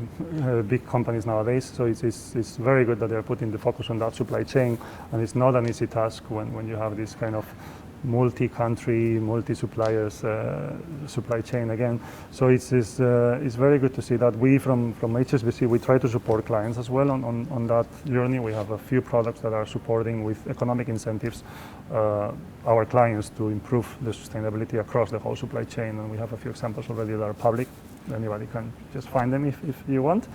big companies nowadays. So it's very good that they're putting the focus on that supply chain, and it's not an easy task when you have this kind of multi-country, multi-suppliers supply chain again. So it's very good to see that we from Hsbc, we try to support clients as well on that journey. We have a few products that are supporting with economic incentives our clients to improve the sustainability across the whole supply chain, and we have a few examples already that are public. Anybody can just find them if you want.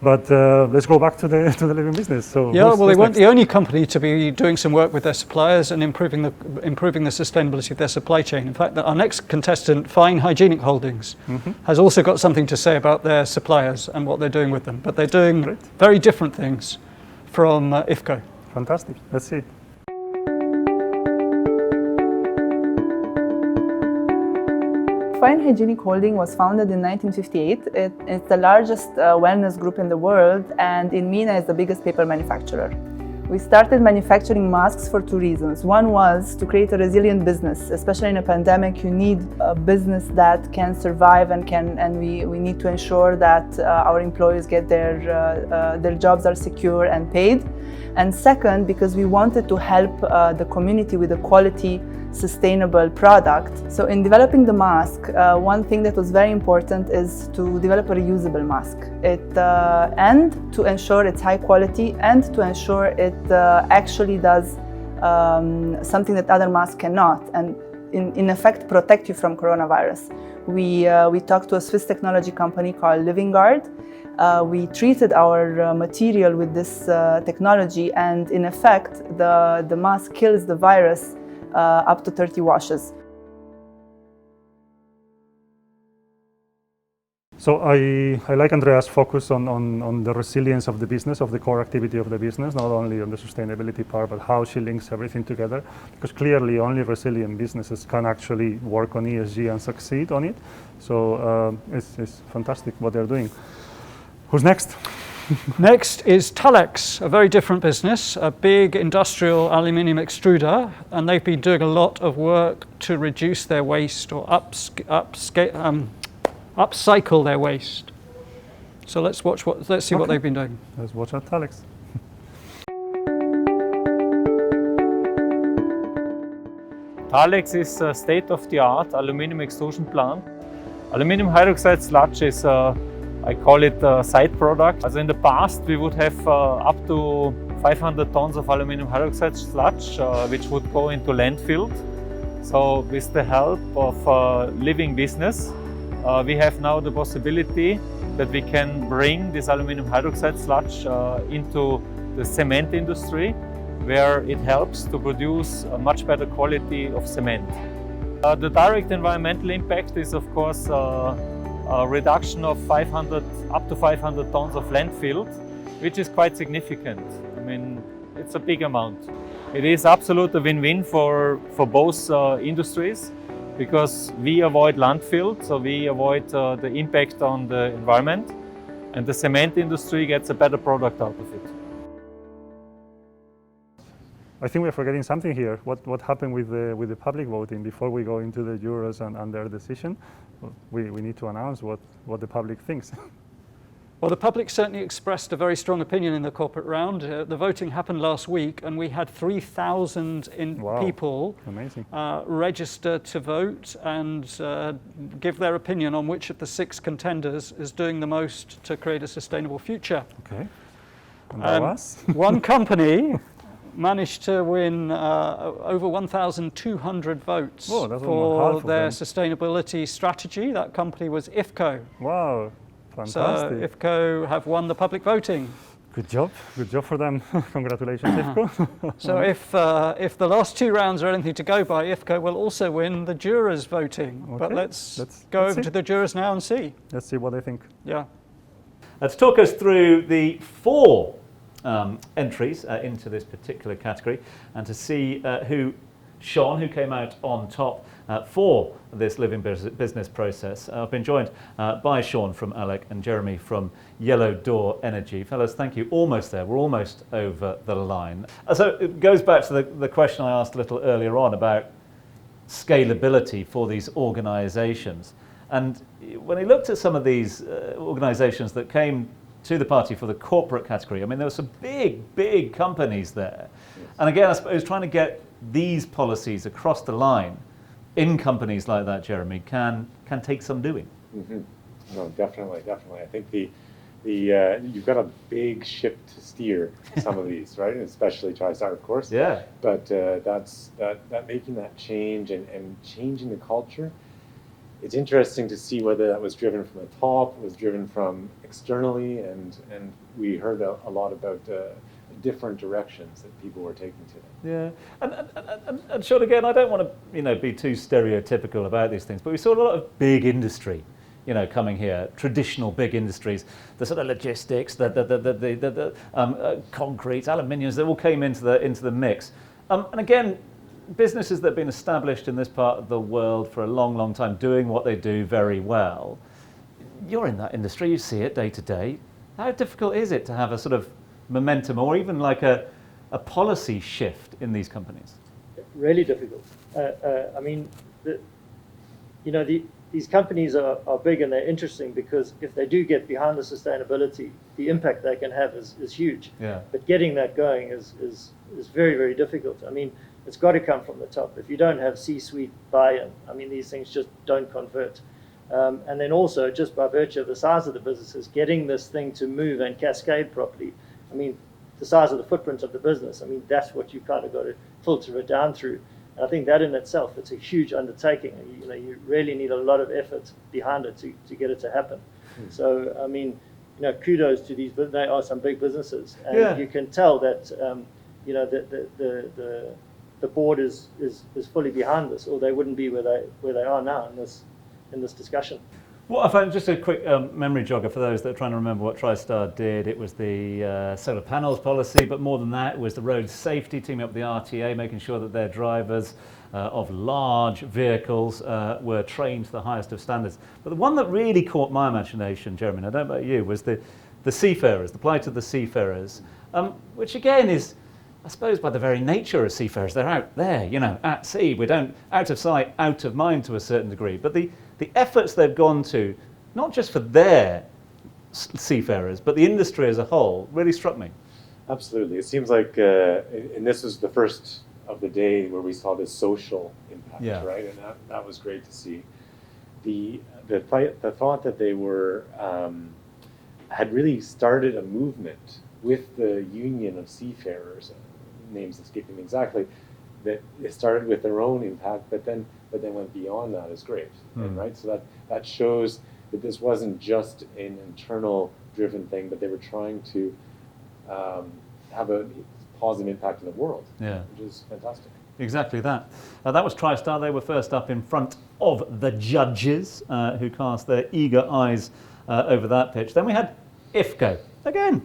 But let's go back to the living business. So yeah, well, they weren't the only company to be doing some work with their suppliers and improving the sustainability of their supply chain. In fact, our next contestant, Fine Hygienic Holdings, has also got something to say about their suppliers and what they're doing with them. But they're doing very different things from IFCO. Fantastic. Let's see. Fine Hygienic Holding was founded in 1958. It's the largest wellness group in the world, and in MENA is the biggest paper manufacturer. We started manufacturing masks for two reasons. One was to create a resilient business. Especially in a pandemic, you need a business that can survive and we need to ensure that our employees get their jobs are secure and paid. And second, because we wanted to help the community with a quality, sustainable product. So in developing the mask, one thing that was very important is to develop a reusable mask. And to ensure it's high quality and to ensure it actually does something that other masks cannot, and in effect protect you from coronavirus. We talked to a Swiss technology company called LivingGuard. We treated our material with this technology, and in effect the mask kills the virus up to 30 washes. So I like Andrea's focus on the resilience of the business, of the core activity of the business, not only on the sustainability part, but how she links everything together. Because clearly only resilient businesses can actually work on ESG and succeed on it. So it's fantastic what they're doing. Who's next? Next is Telex, a very different business, a big industrial aluminium extruder, and they've been doing a lot of work to reduce their waste or upcycle their waste. So let's see what they've been doing. Let's watch at Telex. Telex is a state-of-the-art aluminum extrusion plant. Aluminum hydroxide sludge is I call it a side product. As in the past, we would have up to 500 tons of aluminum hydroxide sludge, which would go into landfill. So with the help of living business, we have now the possibility that we can bring this aluminum hydroxide sludge into the cement industry, where it helps to produce a much better quality of cement. The direct environmental impact is, of course, a reduction of up to 500 tons of landfill, which is quite significant. I mean, it's a big amount. It is absolute a win-win for both industries, because we avoid landfill, so we avoid the impact on the environment, and the cement industry gets a better product out of it. I think we're forgetting something here. What happened with the public voting before we go into the jurors and their decision? We need to announce what the public thinks. Well, the public certainly expressed a very strong opinion in the corporate round. The voting happened last week, and we had 3,000 people register to vote and give their opinion on which of the 6 contenders is doing the most to create a sustainable future. Okay. And that was? One company managed to win over 1,200 votes for their sustainability strategy. That company was IFCO. Wow, fantastic. So IFCO have won the public voting. Good job for them. Congratulations, IFCO. So if the last two rounds are anything to go by, IFCO will also win the jurors' voting. Okay. But let's go over to the jurors now and see. Let's see what they think. Yeah. Let's talk us through the 4 entries into this particular category, and to see who Sean, who came out on top for this living business process. I've been joined by Sean from ALEC and Jeremy from Yellow Door Energy. Fellas, thank you. Almost there. We're almost over the line. So it goes back to the question I asked a little earlier on about scalability for these organisations. And when I looked at some of these organisations that came to the party for the corporate category, I mean, there were some big companies there. And again, I suppose trying to get these policies across the line in companies like that, Jeremy, can take some doing. Mm-hmm. No, definitely. I think the you've got a big ship to steer some of these, right? And especially Tristar, of course. Yeah. But that making that change and changing the culture. It's interesting to see whether that was driven from the top, was driven from externally, and we heard a lot about different directions that people were taking to them. Yeah, and Sean, again, I don't want to be too stereotypical about these things, but we saw a lot of big industry, coming here, traditional big industries, the sort of logistics, the concrete, aluminiums, they all came into the mix, and again, businesses that have been established in this part of the world for a long time, doing what they do very well. You're in that industry, you see it day to day. How difficult is it to have a sort of momentum or even like a policy shift in these companies? Really difficult. I mean, these companies are big and they're interesting because if they do get behind the sustainability, the impact they can have is huge. Yeah. But getting that going is very, very difficult. I mean, it's got to come from the top. If you don't have C-suite buy-in, I mean, these things just don't convert. And then also, just by virtue of the size of the businesses, getting this thing to move and cascade properly. I mean, the size of the footprint of the business, I mean, that's what you kind of got to filter it down through. And I think that in itself, it's a huge undertaking. You really need a lot of effort behind it to get it to happen. So, I mean, kudos to these, they are some big businesses. And you can tell that, the board is fully behind this, or they wouldn't be where they are now in this discussion. Well, I found just a quick memory jogger for those that are trying to remember what Tristar did. It was the solar panels policy, but more than that, it was the road safety, teaming up with the RTA, making sure that their drivers of large vehicles were trained to the highest of standards. But the one that really caught my imagination, Jeremy, and I don't know about you, was the seafarers, the plight of the seafarers, which again is, I suppose, by the very nature of seafarers, they're out there, at sea. We don't, out of sight, out of mind to a certain degree. But the efforts they've gone to, not just for their seafarers, but the industry as a whole, really struck me. Absolutely. It seems like, and this was the first of the day where we saw this social impact, right? And that was great to see. The thought that they were, had really started a movement with the Union of Seafarers, names escaping me exactly, that it started with their own impact, but then went beyond that is great, right? So that shows that this wasn't just an internal driven thing, but they were trying to have a positive impact in the world, which is fantastic. Exactly that. That was Tristar. They were first up in front of the judges who cast their eager eyes over that pitch. Then we had IFCO. Again,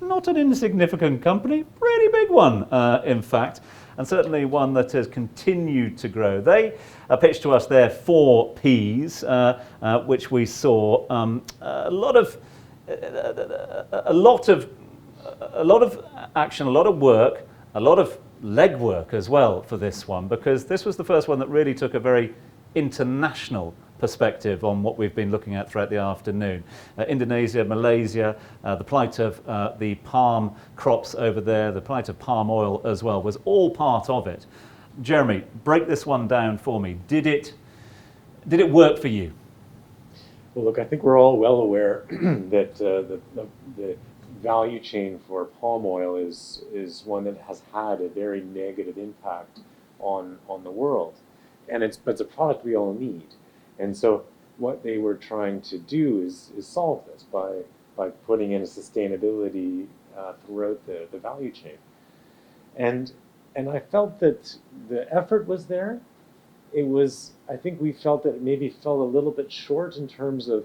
not an insignificant company, pretty big one, in fact, and certainly one that has continued to grow. They pitched to us their 4 Ps, which we saw a lot of action, a lot of work, a lot of legwork as well for this one, because this was the first one that really took a very international perspective on what we've been looking at throughout the afternoon. Indonesia, Malaysia, the plight of the palm crops over there, the plight of palm oil as well, was all part of it. Jeremy, break this one down for me. Did it work for you? Well, look, I think we're all well aware that the value chain for palm oil is one that has had a very negative impact on the world, and but it's a product we all need. And so what they were trying to do is solve this by putting in a sustainability throughout the value chain. And I felt that the effort was there. I think we felt that it maybe fell a little bit short in terms of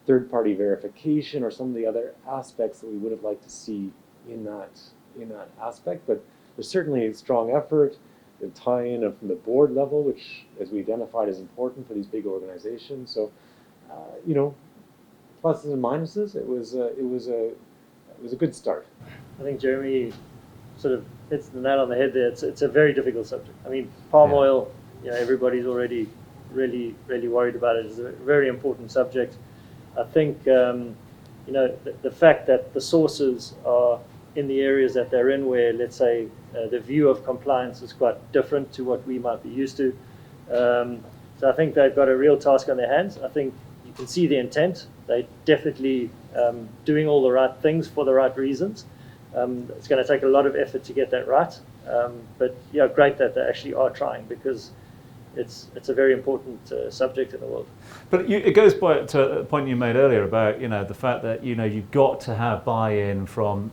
third-party verification or some of the other aspects that we would have liked to see in that aspect. But there's certainly a strong effort, the tie-in from the board level, which, as we identified, is important for these big organizations. So, pluses and minuses. It was a good start. I think Jeremy sort of hits the nail on the head there. It's a very difficult subject. I mean, palm oil, everybody's already really worried about it. It's a very important subject. I think the fact that the sources are in the areas that they're in, where, let's say, the view of compliance is quite different to what we might be used to. So I think they've got a real task on their hands. I think you can see the intent. They're definitely doing all the right things for the right reasons. It's going to take a lot of effort to get that right. But yeah, great that they actually are trying, because it's a very important subject in the world. But it goes back to a point you made earlier about the fact that you've got to have buy-in from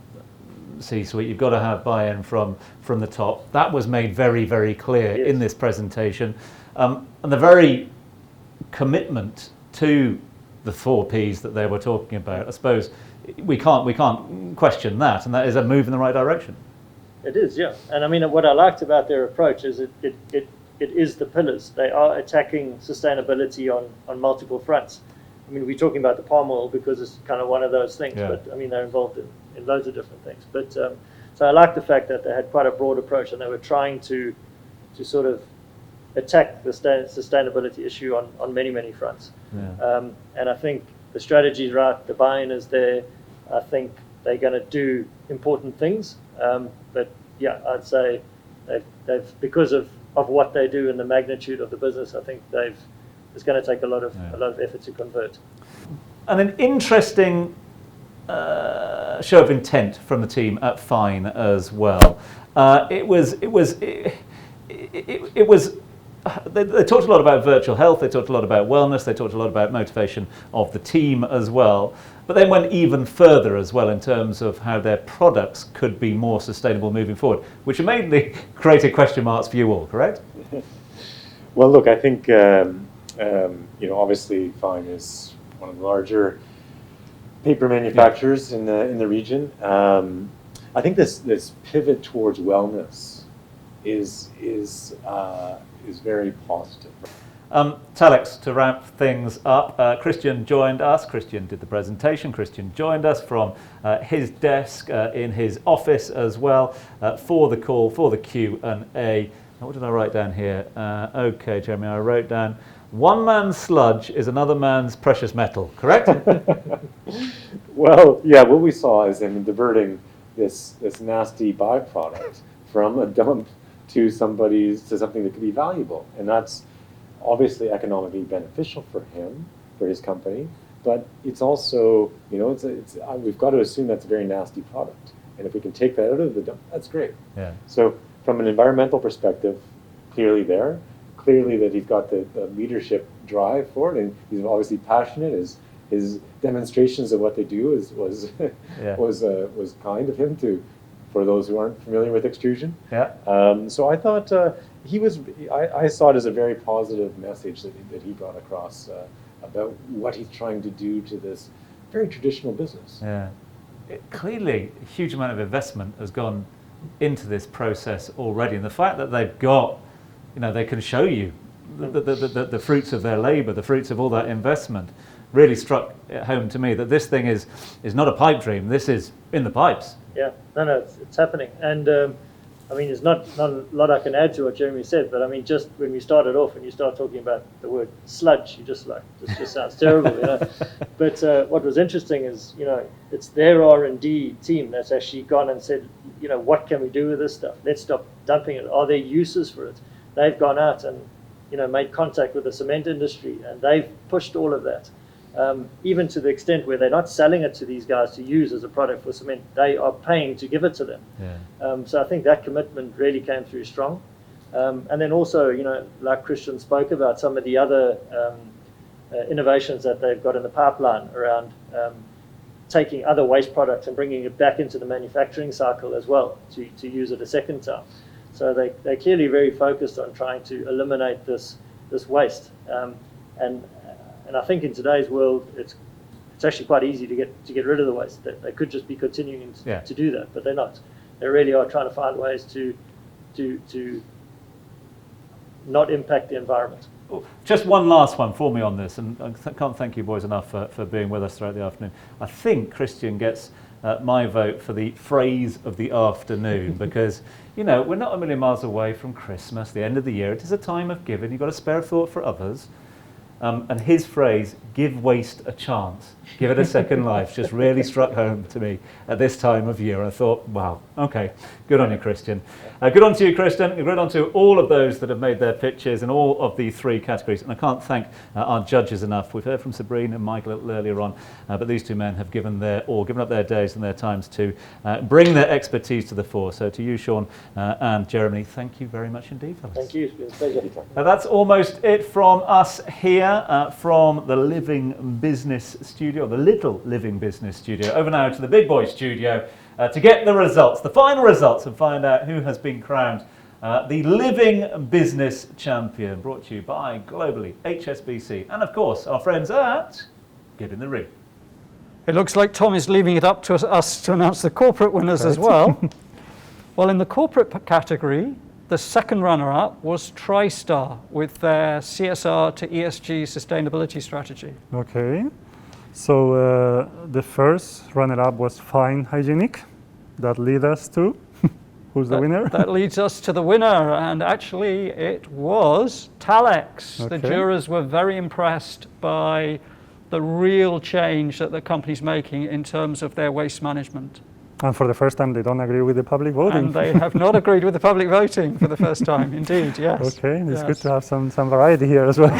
C-suite, you've got to have buy-in from the top. That was made very, very clear in this presentation, and the very commitment to the 4 Ps that they were talking about. I suppose we can't question that, and that is a move in the right direction. It is, yeah. And I mean, what I liked about their approach is it is the pillars. They are attacking sustainability on multiple fronts. I mean, we're talking about the palm oil because it's kind of one of those things, but I mean, they're involved in loads of different things. But so I like the fact that they had quite a broad approach, and they were trying to sort of attack the sustainability issue on many fronts. Yeah. And I think the strategy is right, the buy-in is there. I think they're going to do important things. But yeah, I'd say they've because of what they do and the magnitude of the business, I think it's going to take a lot of effort to convert. And an interesting show of intent from the team at Fine as well. It was. They talked a lot about virtual health. They talked a lot about wellness. They talked a lot about motivation of the team as well. But then went even further as well in terms of how their products could be more sustainable moving forward, which mainly created question marks for you all, correct? Well, look, I think obviously Fine is one of the larger paper manufacturers in the region. I think this pivot towards wellness is very positive. Telex, to wrap things up, Christian joined us. Christian did the presentation. Christian joined us from his desk in his office as well for the call, for the Q&A. What did I write down here? Okay, Jeremy, I wrote down, one man's sludge is another man's precious metal, correct? Well, yeah, what we saw is them diverting this nasty byproduct from a dump to something that could be valuable, and that's obviously economically beneficial for him, for his company, but it's also, we've got to assume that's a very nasty product, and if we can take that out of the dump, that's great. Yeah. So from an environmental perspective, clearly that he's got the leadership drive for it, and he's obviously passionate. His demonstrations of what they do was kind of him for those who aren't familiar with extrusion. Yeah. So I thought I saw it as a very positive message that he brought across about what he's trying to do to this very traditional business. Yeah. Clearly, a huge amount of investment has gone into this process already, and the fact that they've got, they can show you the fruits of their labour, the fruits of all that investment, really struck home to me that this thing is not a pipe dream. This is in the pipes. Yeah, no, it's happening, and I mean, there's not a lot I can add to what Jeremy said, but I mean, just when we started off and you start talking about the word sludge, you just like, this just sounds terrible, But what was interesting is, it's their R&D team that's actually gone and said, what can we do with this stuff? Let's stop dumping it. Are there uses for it? They've gone out and, made contact with the cement industry, and they've pushed all of that. even to the extent where they're not selling it to these guys to use as a product for cement, they are paying to give it to them. So I think that commitment really came through strong. And then also, like Christian spoke about, some of the other innovations that they've got in the pipeline around taking other waste products and bringing it back into the manufacturing cycle as well to use it a second time. So they're clearly very focused on trying to eliminate this waste. And I think in today's world, it's actually quite easy to get rid of the waste. They could just be continuing to do that, but they're not. They really are trying to find ways to not impact the environment. Just one last one for me on this, and I can't thank you boys enough for being with us throughout the afternoon. I think Christian gets my vote for the phrase of the afternoon because, we're not a million miles away from Christmas, the end of the year. It is a time of giving. You've got to spare a thought for others. And his phrase, give waste a chance, give it a second life, just really struck home to me at this time of year. I thought, wow, okay, good on you, Christian. Good on to you, Christian. Good on to all of those that have made their pitches in all of the three categories. And I can't thank our judges enough. We've heard from Sabrina and Michael a little earlier on, but these two men have given up their days and their times to bring their expertise to the fore. So to you, Sean and Jeremy, thank you very much indeed, fellas. Thank you. It's been a pleasure. That's almost it from us here. From the Living Business Studio, the Little Living Business Studio, over now to the Big Boy Studio to get the results, the final results, and find out who has been crowned the Living Business Champion, brought to you by Globally, Hsbc, and of course our friends at Get in the Ring. It looks like Tom is leaving it up to us to announce the corporate winners as well. Well, in the corporate category, the second runner-up was Tristar with their CSR to ESG sustainability strategy. Okay, so the first runner-up was Fine Hygienic. That leads us to, who's the winner? That leads us to the winner, and actually it was Telex. Okay. The jurors were very impressed by the real change that the company's making in terms of their waste management. And for the first time, they don't agree with the public voting. And they have not agreed with the public voting for the first time, indeed, yes. Okay, it's good to have some variety here as well.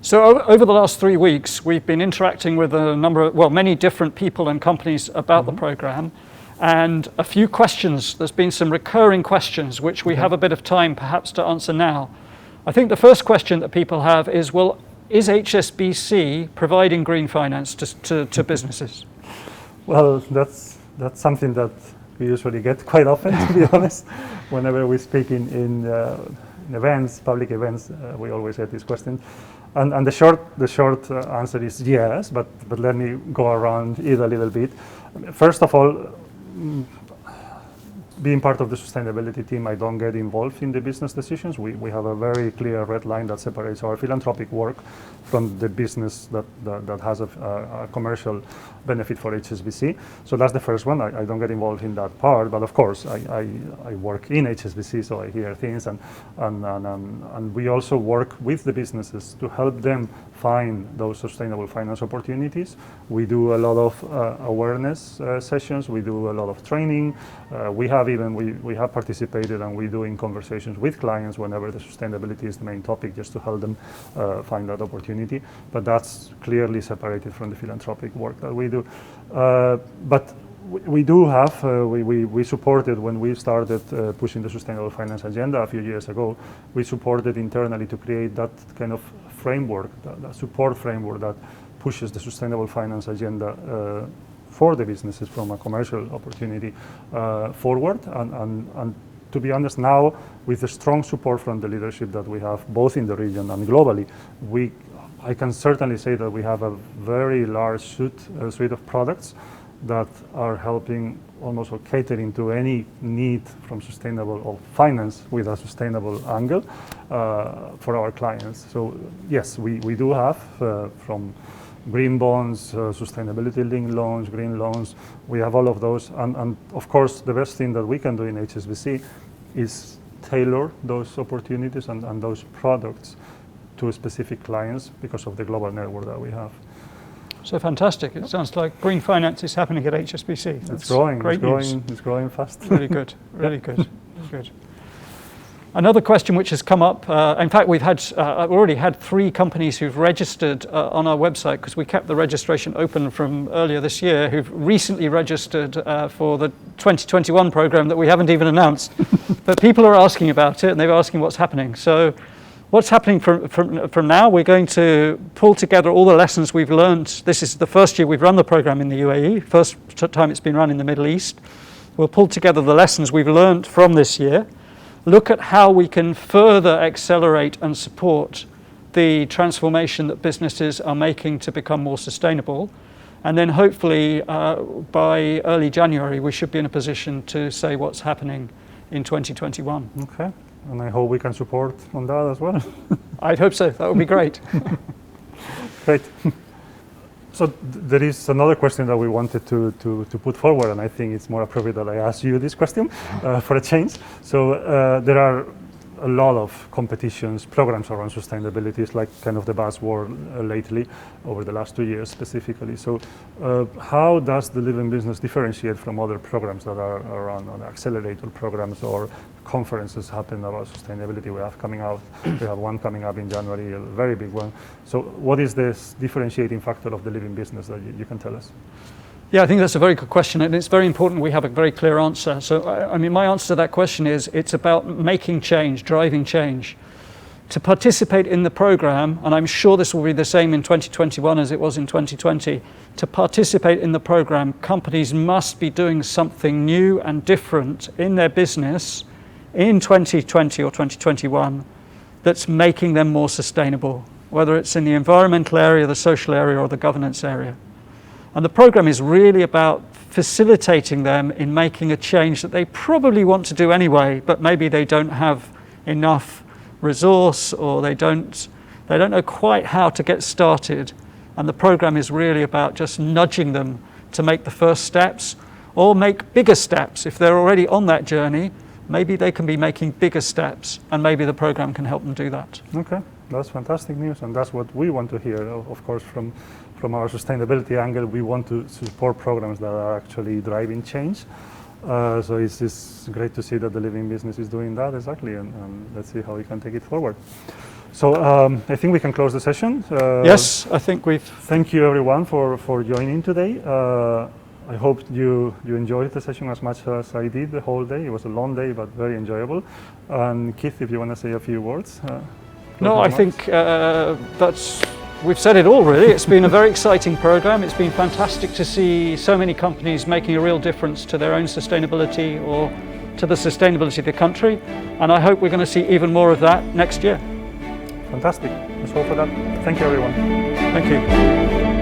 So over the last 3 weeks, we've been interacting with many different people and companies about the program, and a few questions. There's been some recurring questions, which we have a bit of time perhaps to answer now. I think the first question that people have is, well, is HSBC providing green finance to businesses? Well, that's something that we usually get quite often, to be honest. Whenever we speak in events, public events, we always get this question. And the short answer is yes, but let me go around it a little bit. First of all, being part of the sustainability team, I don't get involved in the business decisions. We have a very clear red line that separates our philanthropic work from the business that has a commercial benefit for HSBC. So that's the first one. I don't get involved in that part, but of course I work in HSBC, so I hear things, and we also work with the businesses to help them find those sustainable finance opportunities. We do a lot of awareness sessions. We do a lot of training. We have participated, and we do in conversations with clients whenever the sustainability is the main topic, just to help them find that opportunity. But that's clearly separated from the philanthropic work that we do. But we do have, we supported when we started pushing the sustainable finance agenda a few years ago. We supported internally to create that kind of framework, that support framework that pushes the sustainable finance agenda for the businesses from a commercial opportunity forward. And to be honest, now with the strong support from the leadership that we have both in the region and globally, I can certainly say that we have a very large suite of products that are helping almost or catering to any need from sustainable or finance with a sustainable angle for our clients. So yes, we do have from green bonds, sustainability linked loans, green loans, we have all of those. And of course, the best thing that we can do in HSBC is tailor those opportunities and those products to specific clients because of the global network that we have. So fantastic. It sounds like green finance is happening at HSBC. That's it's growing. Great news. It's growing fast. Really good. Really good. Good. Another question which has come up, in fact we've already had 3 companies who've registered on our website, because we kept the registration open from earlier this year, who've recently registered for the 2021 program that we haven't even announced. But people are asking about it, and they're asking what's happening. So what's happening from now, we're going to pull together all the lessons we've learned. This is the first year we've run the program in the UAE, first time it's been run in the Middle East. We'll pull together the lessons we've learned from this year, look at how we can further accelerate and support the transformation that businesses are making to become more sustainable. And then hopefully by early January, we should be in a position to say what's happening in 2021. Okay, and I hope we can support on that as well. I'd hope so, that would be great. Great. So there is another question that we wanted to put forward, and I think it's more appropriate that I ask you this question for a change. So there are a lot of competitions, programs around sustainability. It's like kind of the buzzword lately, over the last 2 years specifically. So how does the Living Business differentiate from other programs that are around, accelerator programs or conferences happen about sustainability we have coming out? We have one coming up in January, a very big one. So what is this differentiating factor of the Living Business that you can tell us? Yeah, I think that's a very good question, and it's very important we have a very clear answer. So, I mean, my answer to that question is it's about making change, driving change. To participate in the program, and I'm sure this will be the same in 2021 as it was in 2020, to participate in the program, companies must be doing something new and different in their business in 2020 or 2021 that's making them more sustainable, whether it's in the environmental area, the social area, or the governance area. And the program is really about facilitating them in making a change that they probably want to do anyway, but maybe they don't have enough resource, or they don't know quite how to get started. And the program is really about just nudging them to make the first steps, or make bigger steps. If they're already on that journey, maybe they can be making bigger steps, and maybe the program can help them do that. Okay, that's fantastic news, and that's what we want to hear, of course, from our sustainability angle. We want to support programs that are actually driving change. So it's great to see that the Living Business is doing that, exactly, and let's see how we can take it forward. So I think we can close the session. Yes, I think we've... Thank you everyone for joining today. I hope you enjoyed the session as much as I did the whole day. It was a long day, but very enjoyable. And Keith, if you want to say a few words. No, I think we've said it all, really. It's been a very exciting program. It's been fantastic to see so many companies making a real difference to their own sustainability or to the sustainability of the country. And I hope we're going to see even more of that next year. Fantastic. Let's hope for that. Thank you, everyone. Thank you.